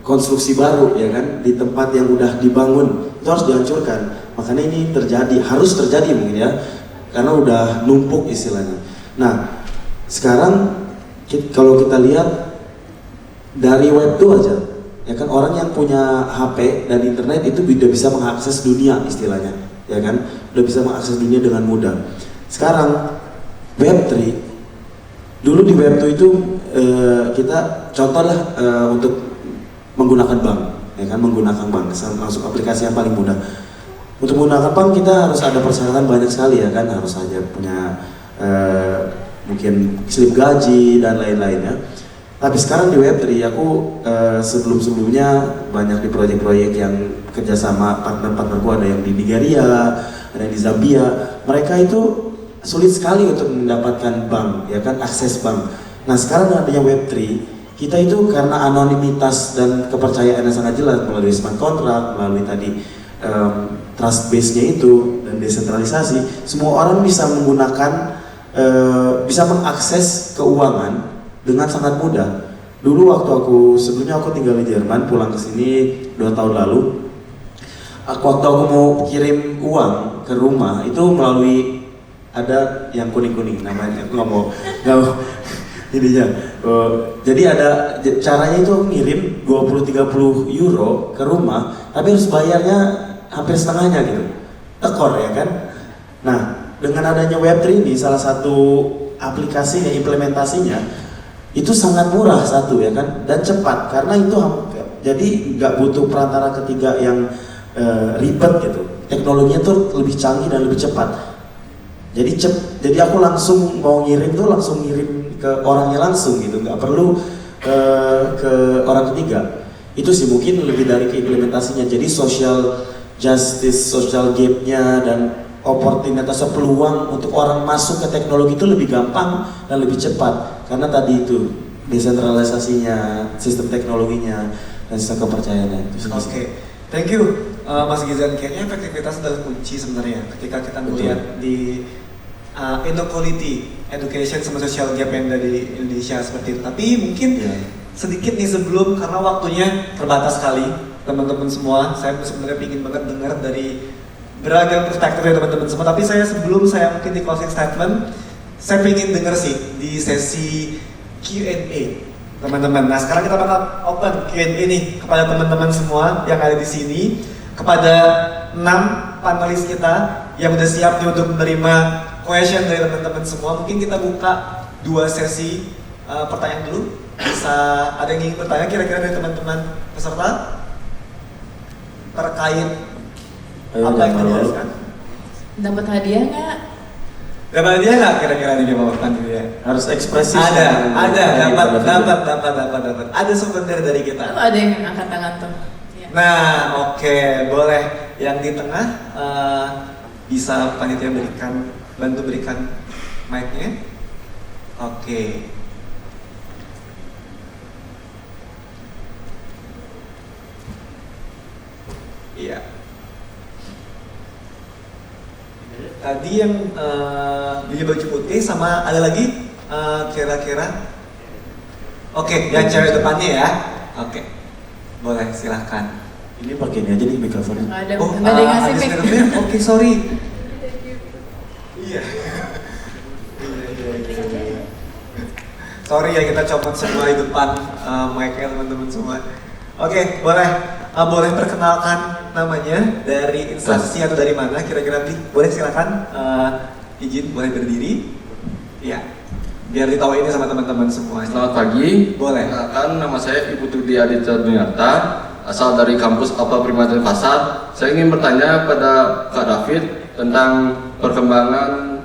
konstruksi baru ya kan di tempat yang udah dibangun itu harus dihancurkan. Makanya ini harus terjadi mungkin ya, karena udah numpuk istilahnya. Nah sekarang kalau kita lihat dari web 2 aja ya kan, orang yang punya HP dan internet itu udah bisa mengakses dunia istilahnya ya kan, udah bisa mengakses dunia dengan mudah. Sekarang web 3, dulu di web 2 itu kita contohlah untuk menggunakan bank ya kan, menggunakan bank langsung aplikasi yang paling mudah. Untuk menggunakan bank kita harus ada persyaratan banyak sekali ya kan, harus aja punya mungkin slip gaji dan lain-lainnya. Tapi sekarang di Web3 aku sebelum-sebelumnya banyak di proyek-proyek yang kerjasama partner-partnerku, ada yang di Nigeria, ada yang di Zambia. Mereka itu sulit sekali untuk mendapatkan bank ya kan, akses bank. Nah sekarang adanya Web3, kita itu karena anonimitas dan kepercayaan yang sangat jelas melalui smart contract, melalui tadi trust base-nya itu dan desentralisasi, semua orang bisa menggunakan bisa mengakses keuangan dengan sangat mudah. Dulu waktu sebelumnya aku tinggal di Jerman, pulang ke sini 2 tahun lalu. Waktu aku mau kirim uang ke rumah itu melalui ada yang kuning-kuning namanya, aku nggak mau ininya. Jadi ada caranya itu ngirim 20-30 euro ke rumah, tapi harus bayarnya hampir setengahnya gitu, tekor ya kan. Nah dengan adanya Web3 ini, salah satu aplikasinya, implementasinya itu sangat murah satu ya kan, dan cepat karena itu jadi nggak butuh perantara ketiga yang ribet gitu. Teknologinya tuh lebih canggih dan lebih cepat. Jadi aku langsung mau ngirim tuh langsung ngirim ke orangnya langsung gitu, nggak perlu ke orang ketiga. Itu sih mungkin lebih dari keimplementasinya. Jadi social justice, social gap-nya dan opportunitas atau peluang untuk orang masuk ke teknologi itu lebih gampang dan lebih cepat karena tadi itu desentralisasinya, sistem teknologinya dan sistem kepercayaannya. Oke, thank you Mas Gizan. Kayaknya efektivitas adalah kunci sebenarnya ketika kita melihat di inequality education sama social gap yang ada di Indonesia seperti itu. Tapi mungkin sedikit nih sebelum, karena waktunya terbatas sekali teman-teman semua, saya sebenarnya ingin banget dengar dari beragam perspektif dari teman-teman semua. Tapi sebelum saya mungkin di closing statement, saya ingin dengar sih di sesi Q&A teman-teman. Nah sekarang kita bakal open Q&A nih kepada teman-teman semua yang ada di sini, kepada 6 panelis kita yang udah siap nih untuk menerima question dari teman-teman semua. Mungkin kita buka 2 sesi pertanyaan dulu. Bisa ada yang ingin bertanya kira-kira dari teman-teman peserta terkait apa yang dijelaskan? Dapat hadiah nggak? Dapat hadiah nggak kira-kira nih Bapak Pandia? Harus ekspresif. Ada, dapat. Ada souvenir dari kita. Oh, ada yang angkat tangan tuh. Ya. Nah, oke, boleh. Yang di tengah bisa panitia bantu berikan mic-nya. Oke. Iya. Tadi yang beli baju putih sama ada lagi kira-kira. Oke, yang cewek depannya ya. Oke, boleh silahkan. Ini pakai ini aja nih mikrofonnya. Nggak ada, Oh, nggak ada yang ngasih mic. sebenarnya. Oke, sorry. Iya. Sorry ya, kita copot semua di depan mic-nya teman-teman semua. Oke, boleh perkenalkan namanya, dari instansi atau dari mana kira-kira? Boleh silakan, izin boleh berdiri. Iya, biar ditahu ini sama teman-teman semua. Selamat pagi. Boleh. Perkenalkan, nama saya Ibu Tudi Aditya Dunarta, asal dari kampus Alfa Primata Pasar. Saya ingin bertanya pada Kak David tentang perkembangan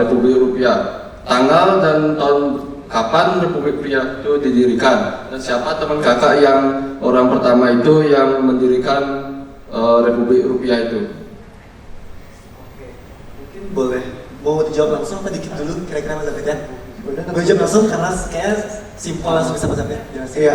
Republik Rupiah. Tanggal dan tahun kapan Republik Rupiah itu didirikan, dan siapa teman kakak yang orang pertama itu yang mendirikan Republik Rupiah itu? Oke, mungkin boleh. Mau dijawab langsung apa dikit dulu kira-kira Mas David ya? Boleh jawab langsung karena kayak simpel langsung bisa Mas David. Iya.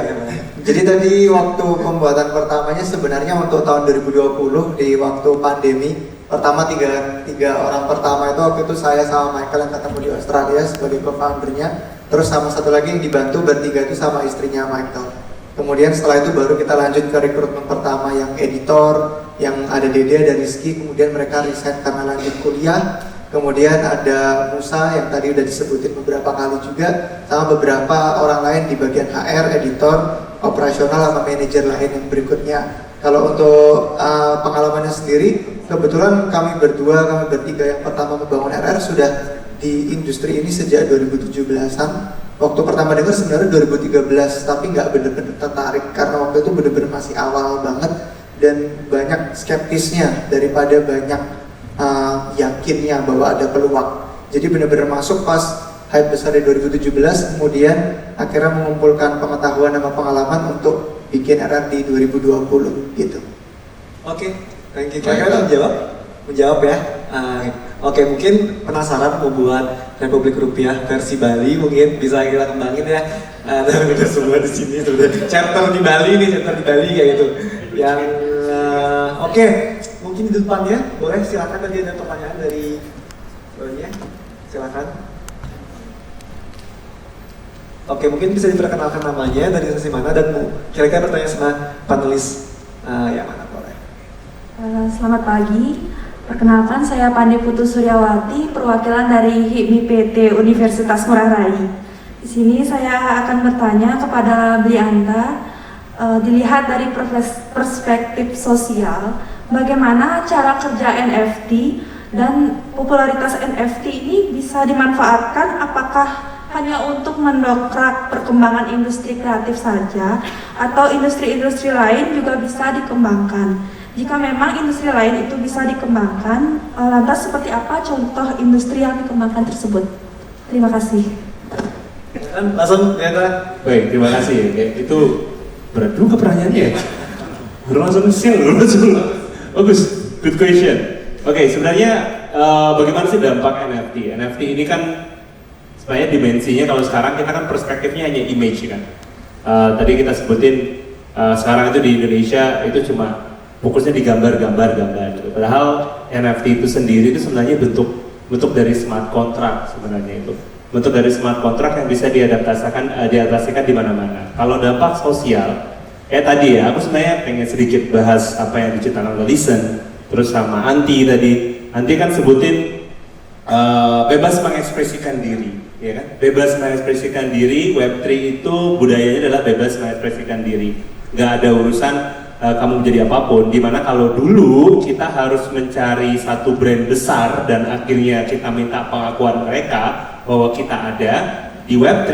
Jadi tadi waktu pembuatan pertamanya sebenarnya untuk tahun 2020 di waktu pandemi pertama tiga orang pertama itu waktu itu saya sama Michael yang ketemu di Australia sebagai co-foundernya. Terus sama satu lagi yang dibantu bertiga itu sama istrinya Michael. Kemudian setelah itu baru kita lanjut ke rekrutmen pertama yang editor, yang ada Dede, ada Rizky, kemudian mereka resign karena lanjut kuliah. Kemudian ada Musa yang tadi udah disebutin beberapa kali juga, sama beberapa orang lain di bagian HR, editor, operasional, sama manajer lain yang berikutnya. Kalau untuk pengalamannya sendiri, kebetulan kami bertiga yang pertama membangun RR sudah di industri ini sejak 2017-an. Waktu pertama dengar sebenarnya 2013, tapi nggak bener-bener tertarik karena waktu itu bener-bener masih awal banget dan banyak skeptisnya daripada banyak yakinnya bahwa ada peluang. Jadi benar-benar masuk pas hype besar di 2017, kemudian akhirnya mengumpulkan pengetahuan sama pengalaman untuk bikin RR di 2020 gitu. Oke, thank you. Kira-kira menjawab ya. Oke, mungkin penasaran mau buat Republik Rupiah versi Bali, mungkin bisa kita kembangin ya. Udah semua di sini sudah chapter di Bali kayak gitu. Yang oke, mungkin di depannya boleh silakan tadi ada pertanyaan dari bawahnya, silakan. Oke, mungkin bisa diperkenalkan namanya dari sesi mana dan kira-kira bertanya sama panelis yang mana boleh. Selamat pagi. Perkenalkan, saya Pandi Putu Suryawati, perwakilan dari HIPMI PT Universitas Ngurah Rai. Di sini saya akan bertanya kepada Blianta, dilihat dari perspektif sosial, bagaimana cara kerja NFT dan popularitas NFT ini bisa dimanfaatkan, apakah hanya untuk mendongkrak perkembangan industri kreatif saja, atau industri-industri lain juga bisa dikembangkan? Jika memang industri lain itu bisa dikembangkan, lantas seperti apa contoh industri yang dikembangkan tersebut? Terima kasih. Langsung ya. Baik, terima kasih. Itu berat juga pertanyaannya. Langsung bagus, good question. Oke, sebenarnya bagaimana sih dampak NFT? NFT ini kan sebenarnya dimensinya kalau sekarang kita kan perspektifnya hanya image kan. Tadi kita sebutin sekarang itu di Indonesia itu cuma fokusnya di gambar gitu. Padahal NFT itu sendiri itu sebenarnya bentuk dari smart contract sebenarnya itu. Bentuk dari smart contract yang bisa diadaptasikan di mana-mana. Kalau dampak sosial, tadi ya, aku sebenarnya pengen sedikit bahas apa yang diciptakan oleh Listen, terus sama Anti tadi. Anti kan sebutin bebas mengekspresikan diri, ya kan? Bebas mengekspresikan diri, Web3 itu budayanya adalah bebas mengekspresikan diri. Nggak ada urusan kamu menjadi apapun, dimana kalau dulu kita harus mencari satu brand besar dan akhirnya kita minta pengakuan mereka bahwa kita ada, di Web3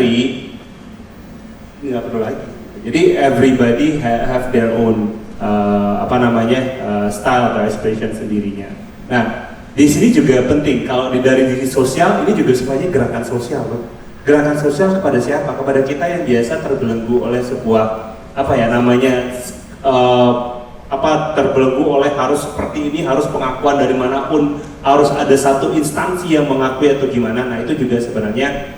nggak perlu lagi. Jadi everybody have their own style atau expression sendirinya. Nah, di sini juga penting kalau dari sisi sosial ini juga semuanya gerakan sosial, loh. Gerakan sosial kepada siapa? Kepada kita yang biasa terbelenggu oleh sebuah terbelenggu oleh harus seperti ini, harus pengakuan dari manapun, harus ada satu instansi yang mengakui atau gimana. Nah, itu juga sebenarnya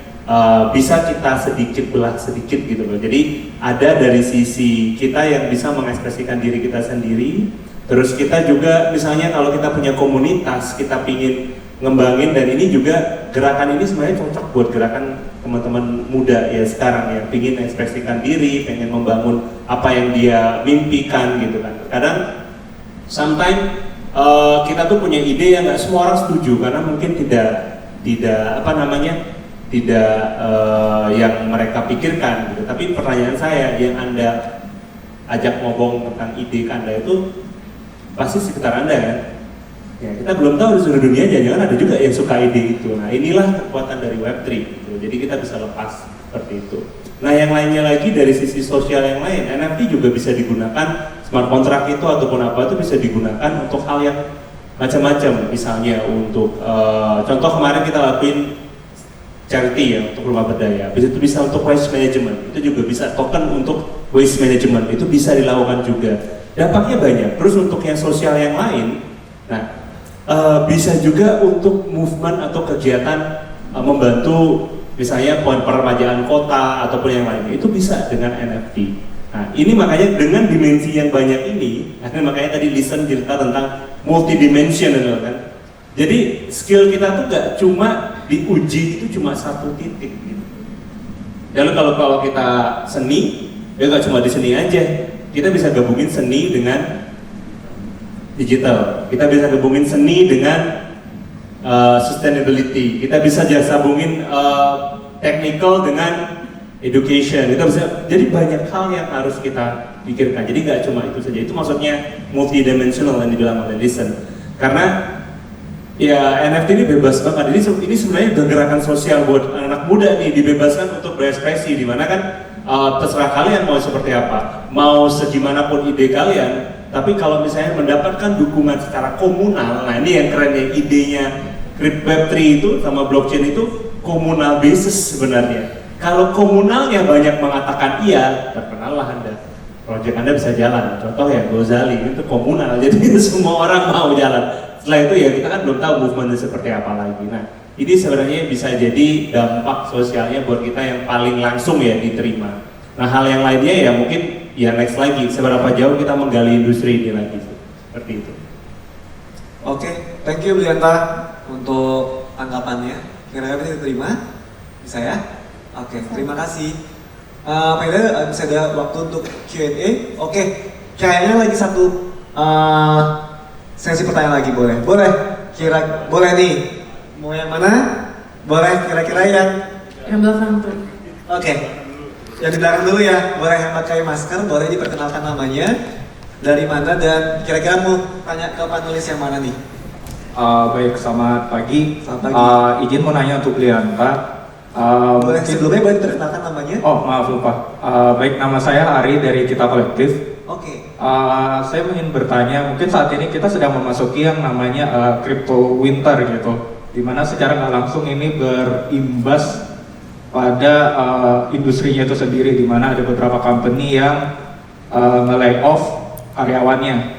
bisa kita belah sedikit gitu loh. Jadi ada dari sisi kita yang bisa mengekspresikan diri kita sendiri. Terus kita juga misalnya kalau kita punya komunitas, kita pingin ngembangin, dan ini juga gerakan ini sebenarnya cocok buat gerakan teman-teman muda ya sekarang ya, pingin ekspresikan diri, pengen membangun apa yang dia mimpikan gitu kan. Kadang sometimes kita tuh punya ide yang nggak semua orang setuju karena mungkin tidak yang mereka pikirkan gitu. Tapi pertanyaan saya, yang Anda ajak ngomong tentang ide Anda itu pasti sekitar Anda kan? Ya, kita belum tahu di seluruh dunia jangan ada juga yang suka ide itu. Nah, inilah kekuatan dari Web3 gitu. Jadi kita bisa lepas seperti itu. Nah, yang lainnya lagi dari sisi sosial yang lain, NFT juga bisa digunakan, smart contract itu ataupun apa itu bisa digunakan untuk hal yang macam-macam. Misalnya untuk contoh kemarin kita lakuin charity ya, untuk rumah berdaya. Itu bisa untuk waste management. Itu juga bisa token untuk waste management. Itu bisa dilakukan juga. Dampaknya banyak. Terus untuk yang sosial yang lain, nah bisa juga untuk movement atau kegiatan membantu misalnya peremajaan kota ataupun yang lainnya, itu bisa dengan NFT. Nah, ini makanya dengan dimensi yang banyak ini, makanya tadi Listen cerita tentang multidimensional kan. Jadi skill kita tuh gak cuma diuji itu cuma satu titik gitu. Lalu kalau kita seni, ya nggak cuma di seni aja, kita bisa gabungin seni dengan digital, kita bisa gabungin seni dengan sustainability, kita bisa sambungin technical dengan education, kita bisa, jadi banyak hal yang harus kita pikirkan. Jadi nggak cuma itu saja, itu maksudnya multidimensional yang dibilang oleh Listen. Karena ya NFT ini bebas banget. Ini sebenarnya udah gerakan sosial buat anak muda nih, dibebaskan untuk berekspresi, dimana kan terserah kalian mau seperti apa, mau segimanapun ide kalian. Tapi kalau misalnya mendapatkan dukungan secara komunal, nah ini yang keren ya, idenya Web3 itu sama blockchain itu komunal basis sebenarnya. Kalau komunalnya banyak mengatakan iya, terkenallah Anda. Project Anda bisa jalan. Contoh ya Gozali itu komunal, jadi semua orang mau jalan. Setelah itu ya kita kan belum tahu movementnya seperti apa lagi. Nah ini sebenarnya bisa jadi dampak sosialnya buat kita yang paling langsung ya diterima. Nah hal yang lainnya ya mungkin ya next lagi, seberapa jauh kita menggali industri ini lagi, seperti itu. Oke, thank you Blianta untuk tanggapannya. Kira-kira bisa diterima? Bisa ya? Oke, terima kasih. Pak Ida, bisa ada waktu untuk Q&A? Oke, kayaknya lagi satu sesi pertanyaan lagi, boleh? Boleh? Boleh nih? Mau yang mana? Boleh kira-kira yang belakang tuh. Oke, yang di belakang dulu ya. Boleh yang pakai masker, boleh diperkenalkan namanya, dari mana, dan kira-kira mau tanya ke panelis yang mana nih? Baik, selamat pagi. Selamat pagi. Izin mau nanya untuk Blianta. Boleh sebelumnya boleh diperkenalkan namanya? Oh maaf lupa. Baik, nama saya Ari dari Kita Kolektif. Oke. Saya ingin bertanya, mungkin saat ini kita sedang memasuki yang namanya crypto winter gitu, dimana secara nggak langsung ini berimbas pada industrinya itu sendiri, dimana ada beberapa company yang nge-lay off karyawannya.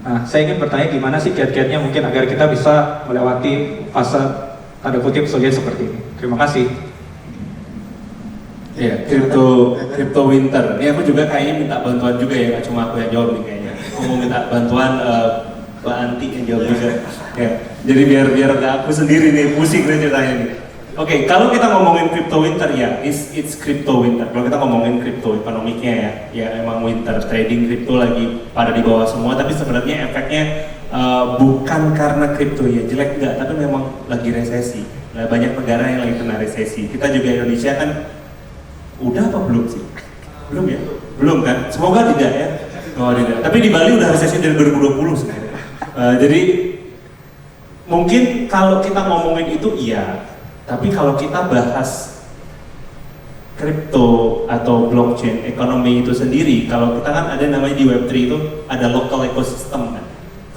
Nah, saya ingin bertanya gimana sih kiat-kiatnya mungkin agar kita bisa melewati fase tanda kutip sulit seperti ini. Terima kasih. Ya, crypto winter. Ini aku juga kayaknya minta bantuan juga ya, nggak cuma aku yang jawab nih kayaknya. Aku mau minta bantuan Mbak Anti yang jawab juga. Ya, jadi biar nggak aku sendiri nih pusing nih ceritanya nih. Oke, kalau kita ngomongin crypto winter ya, it's crypto winter. Kalau kita ngomongin crypto ekonomiknya ya emang winter. Trading crypto lagi pada di bawah semua, tapi sebenarnya efeknya bukan karena crypto ya jelek enggak, tapi memang lagi resesi. Nah, banyak negara yang lagi kena resesi. Kita juga Indonesia kan udah apa belum sih? Belum ya? Belum kan? Semoga tidak ya. Oh, tidak. Tapi di Bali udah resesi dari 2020 sebenarnya. Jadi mungkin kalau kita ngomongin itu iya. Tapi kalau kita bahas kripto atau blockchain ekonomi itu sendiri, kalau kita kan ada namanya di Web3 itu ada local ecosystem kan,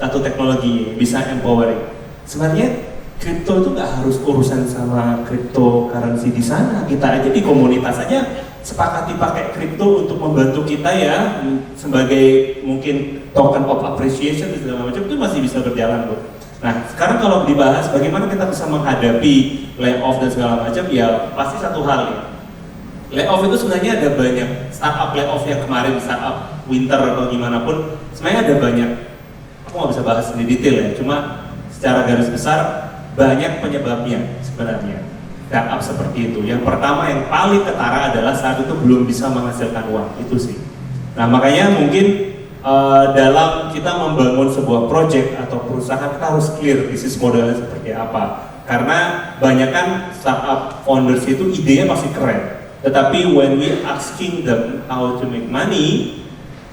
satu teknologi bisa empowering. Sebenarnya kripto itu nggak harus urusan sama cryptocurrency di sana, kita aja di komunitas aja sepakati pakai kripto untuk membantu kita ya sebagai mungkin token of appreciation dan segala macam, itu masih bisa berjalan loh. Nah, sekarang kalau dibahas bagaimana kita bisa menghadapi layoff dan segala macam, ya pasti satu hal ya. Layoff itu sebenarnya ada banyak, startup layoff yang kemarin, startup winter atau gimana pun, sebenarnya ada banyak. Aku nggak bisa bahas di detail ya, cuma secara garis besar banyak penyebabnya sebenarnya. Startup seperti itu. Yang pertama yang paling ketara adalah saat itu belum bisa menghasilkan uang, itu sih. Nah, makanya mungkin dalam kita membangun sebuah project atau perusahaan, kita harus clear bisnis modelnya seperti apa. Karena banyak kan startup founders itu idenya pasti keren, tetapi when we asking them how to make money,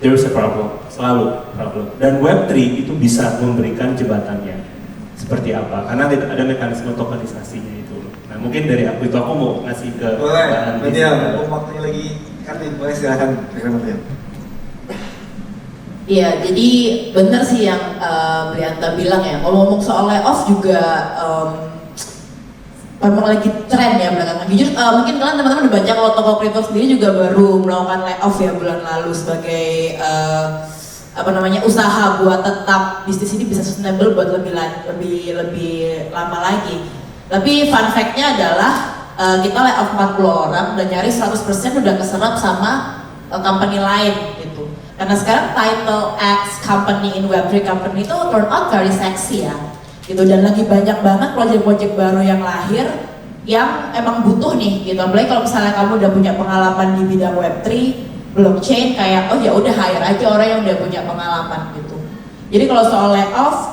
there is a problem, selalu problem. Dan Web3 itu bisa memberikan jembatannya seperti apa, karena ada mekanisme tokenisasinya itu. Nah, mungkin dari aku itu aku mau ngasih ke boleh, Nadia, waktunya lagi Kartin, boleh silakan Nadia. Iya, jadi benar sih yang Blianta bilang ya. Ngomong-ngomong soal layoff juga memang lagi tren ya belakangan. Jujur mungkin kalian teman-teman udah baca kalau toko kripto sendiri juga baru melakukan layoff ya bulan lalu sebagai usaha buat tetap bisnis ini bisa sustainable buat lebih lama lagi. Tapi fun fact-nya adalah kita layoff 40 orang dan nyaris 100% udah keserap sama company lain gitu. Karena sekarang title X company in Web3 company itu turn out very sexy ya gitu, dan lagi banyak banget project-project baru yang lahir yang emang butuh nih gitu. Apalagi kalau misalnya kamu udah punya pengalaman di bidang Web3, blockchain, kayak oh ya udah hire aja orang yang udah punya pengalaman gitu. Jadi kalau soal layoff,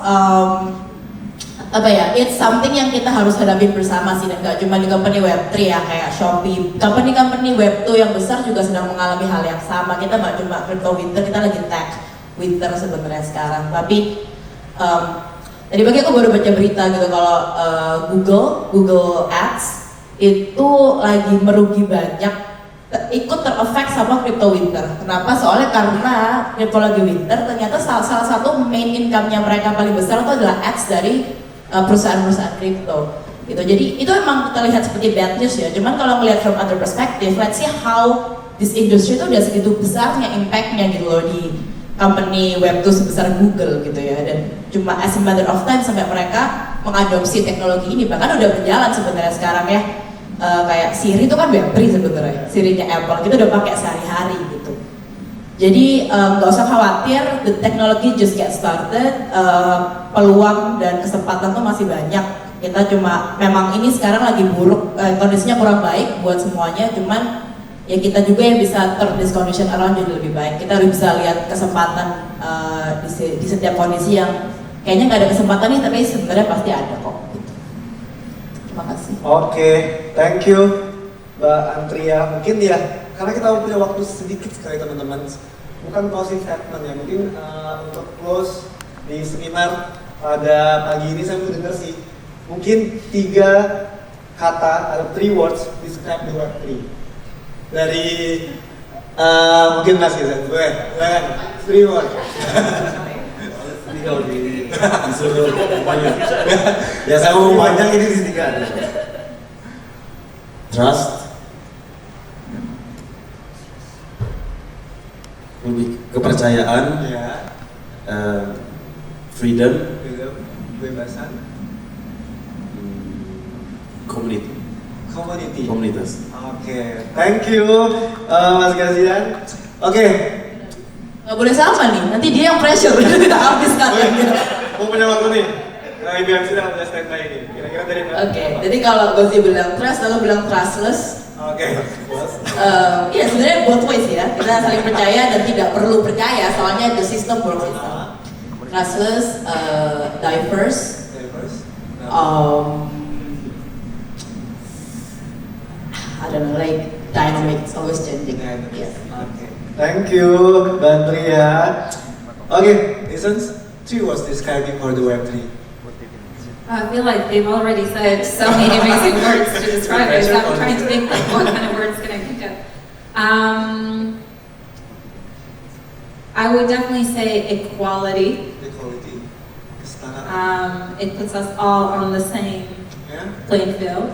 apa ya, it's something yang kita harus hadapi bersama sih, dan gak cuma di company Web3 ya, kayak Shopee, company Web2 yang besar juga sedang mengalami hal yang sama. Kita gak cuma crypto winter, kita lagi tech winter sebenarnya sekarang. Tapi tadi pagi aku baru baca berita gitu kalau Google Ads itu lagi merugi banyak, ikut terefek sama crypto winter. Kenapa? Soalnya karena crypto lagi winter, ternyata salah satu main income-nya mereka paling besar itu adalah ads dari perusahaan-perusahaan kripto gitu. Jadi itu emang kita lihat seperti bad news ya. Cuman kalau ngelihat from other perspective, let's see how this industry itu udah segitu besarnya impact-nya gitu loh di company Web2 sebesar Google gitu ya. Dan cuma as a matter of time sampai mereka mengadopsi teknologi ini. Bahkan udah berjalan sebenarnya sekarang ya. Kayak Siri itu kan Web3 sebenarnya. Sirinya Apple kita udah pakai sehari-hari gitu. Jadi nggak usah khawatir, the technology just get started, peluang dan kesempatan tuh masih banyak. Kita cuma memang ini sekarang lagi buruk, kondisinya kurang baik buat semuanya. Cuman ya kita juga yang bisa turn this condition around jadi lebih baik. Kita harus bisa lihat kesempatan di setiap kondisi yang kayaknya nggak ada kesempatan nih, tapi sebenarnya pasti ada kok. Gitu. Terima kasih. Oke, thank you Mbak Antria. Mungkin ya, karena kita punya waktu sedikit sekali teman-teman, bukan closing statement ya, mungkin untuk close di seminar pada pagi ini saya mau dengar sih, mungkin 3 kata atau 3 words describe the Web3 dari mungkin Mas Gizan, boleh, silakan 3 words. Kalau disuruh banyak, ya saya mau banyak ini di 3. Trust, kepercayaan, Ya, freedom, kebebasan, community, komunitas. Oke, thank you Mas Gazian. Oke, Nggak boleh sama nih, nanti dia yang pressure, kita habis kalian. mau punya waktu nih. Nah, IBM sudah ada standby ini. Kira-kira dari mana? Oke, jadi kalau Gozi bilang trust, lalu bilang trustless. Oke, bos. Iya sebenarnya both ways ya, kita saling percaya dan tidak perlu percaya, soalnya the system works itself. Trustless, diverse, I don't know, like dynamic, it's always changing. Yes. Oke, thank you Bandria. Oke, listen, 3 words describing for the Web3. I feel like they've already said so many amazing words to describe it, so I'm trying to think like what kind of words can I think of. I would definitely say equality. Equality, kesetaraan. It puts us all on the same Ya, playing field.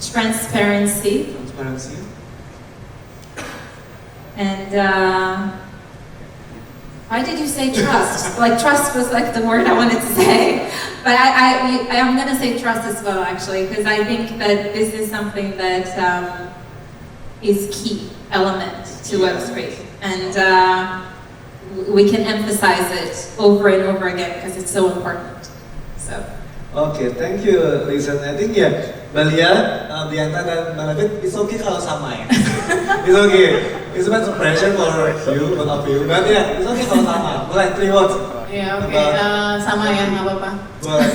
Transparency, transparansi. and why did you say trust? Like trust was like the word I wanted to say, but I'm gonna say trust as well actually, because I think that this is something that is key element to Web3, and we can emphasize it over and over again because it's so important. So. Oke, thank you Listen. I think ya, Mbak Lia, Bianta dan Mbak David, it's okay kalau sama ya. It's okay. It's not a pressure for you, both of you. But ya, it's okay kalau sama. Boleh 3 words. Ya oke, sama ya, nggak apa-apa. Boleh.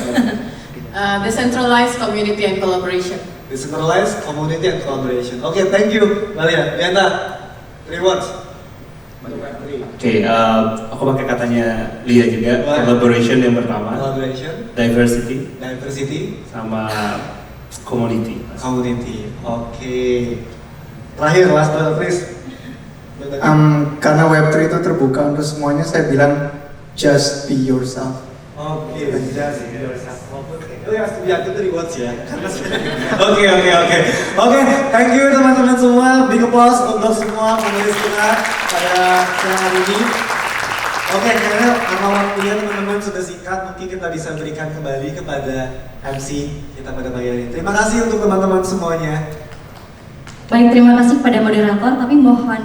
Decentralized community and collaboration. Decentralized community and collaboration. Oke, thank you Mbak Lia. Bianta, 3 words. Oke, aku pakai katanya Lia juga. Boleh. Collaboration yang pertama, Collaboration, diversity, sama community. Oke. Terakhir, last but not least. Karena Web3 itu terbuka untuk semuanya, saya bilang just be yourself. Oke, just be yourself. Itu yang harus diambil dari words ya. Oke, thank you teman-teman semua. Big applause untuk semua penulis kita pada siang hari ini. Oke, karena lama waktunya teman-teman sudah singkat, mungkin kita bisa berikan kembali kepada MC kita pada pagi hari ini. Terima kasih untuk teman-teman semuanya. Baik, terima kasih pada moderator, tapi mohon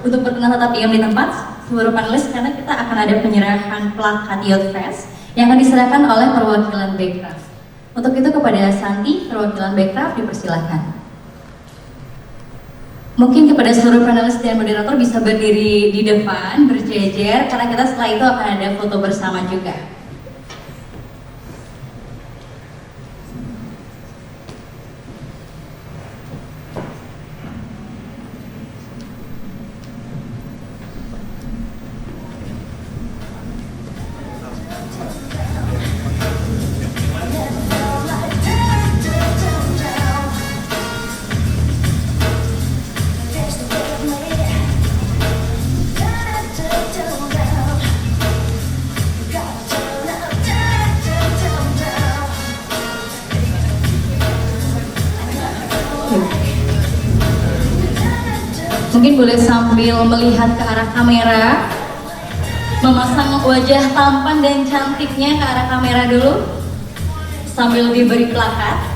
untuk berkenan tetap diam di tempat seluruh panelis karena kita akan ada penyerahan plakat Youth Fest yang akan diserahkan oleh perwakilan Backcraft. Untuk itu kepada Santi, perwakilan Backcraft dipersilahkan. Mungkin kepada seluruh panelis dan moderator bisa berdiri di depan, berjejer, karena kita setelah itu akan ada foto bersama juga. Mungkin boleh sambil melihat ke arah kamera, memasang wajah tampan dan cantiknya ke arah kamera dulu, sambil diberi plakat.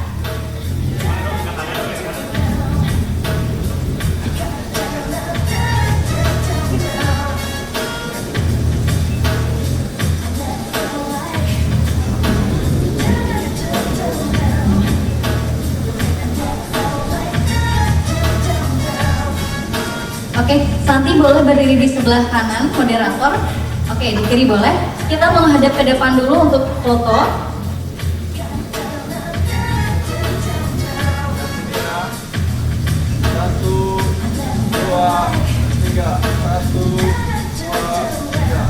Oke, Santi boleh berdiri di sebelah kanan moderator. Oke, di kiri boleh. Kita menghadap ke depan dulu untuk foto. Satu, dua, tiga. Satu, dua, tiga.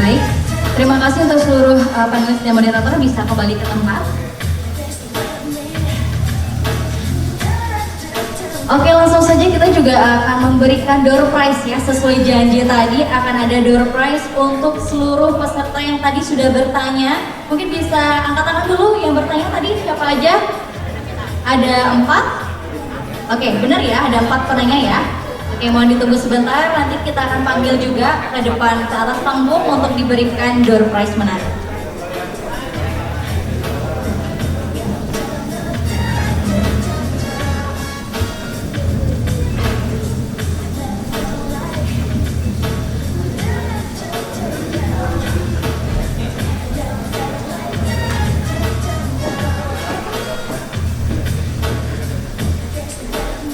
Baik, terima kasih untuk seluruh panelis dan moderator, bisa kembali ke tempat. Oke, langsung saja kita juga akan memberikan door prize ya. Sesuai janji tadi akan ada door prize untuk seluruh peserta yang tadi sudah bertanya. Mungkin bisa angkat tangan dulu yang bertanya tadi siapa aja? Ada 4? Oke, benar ya, ada 4 penanya ya. Oke, mohon ditunggu sebentar, nanti kita akan panggil juga ke depan ke atas panggung untuk diberikan door prize menarik.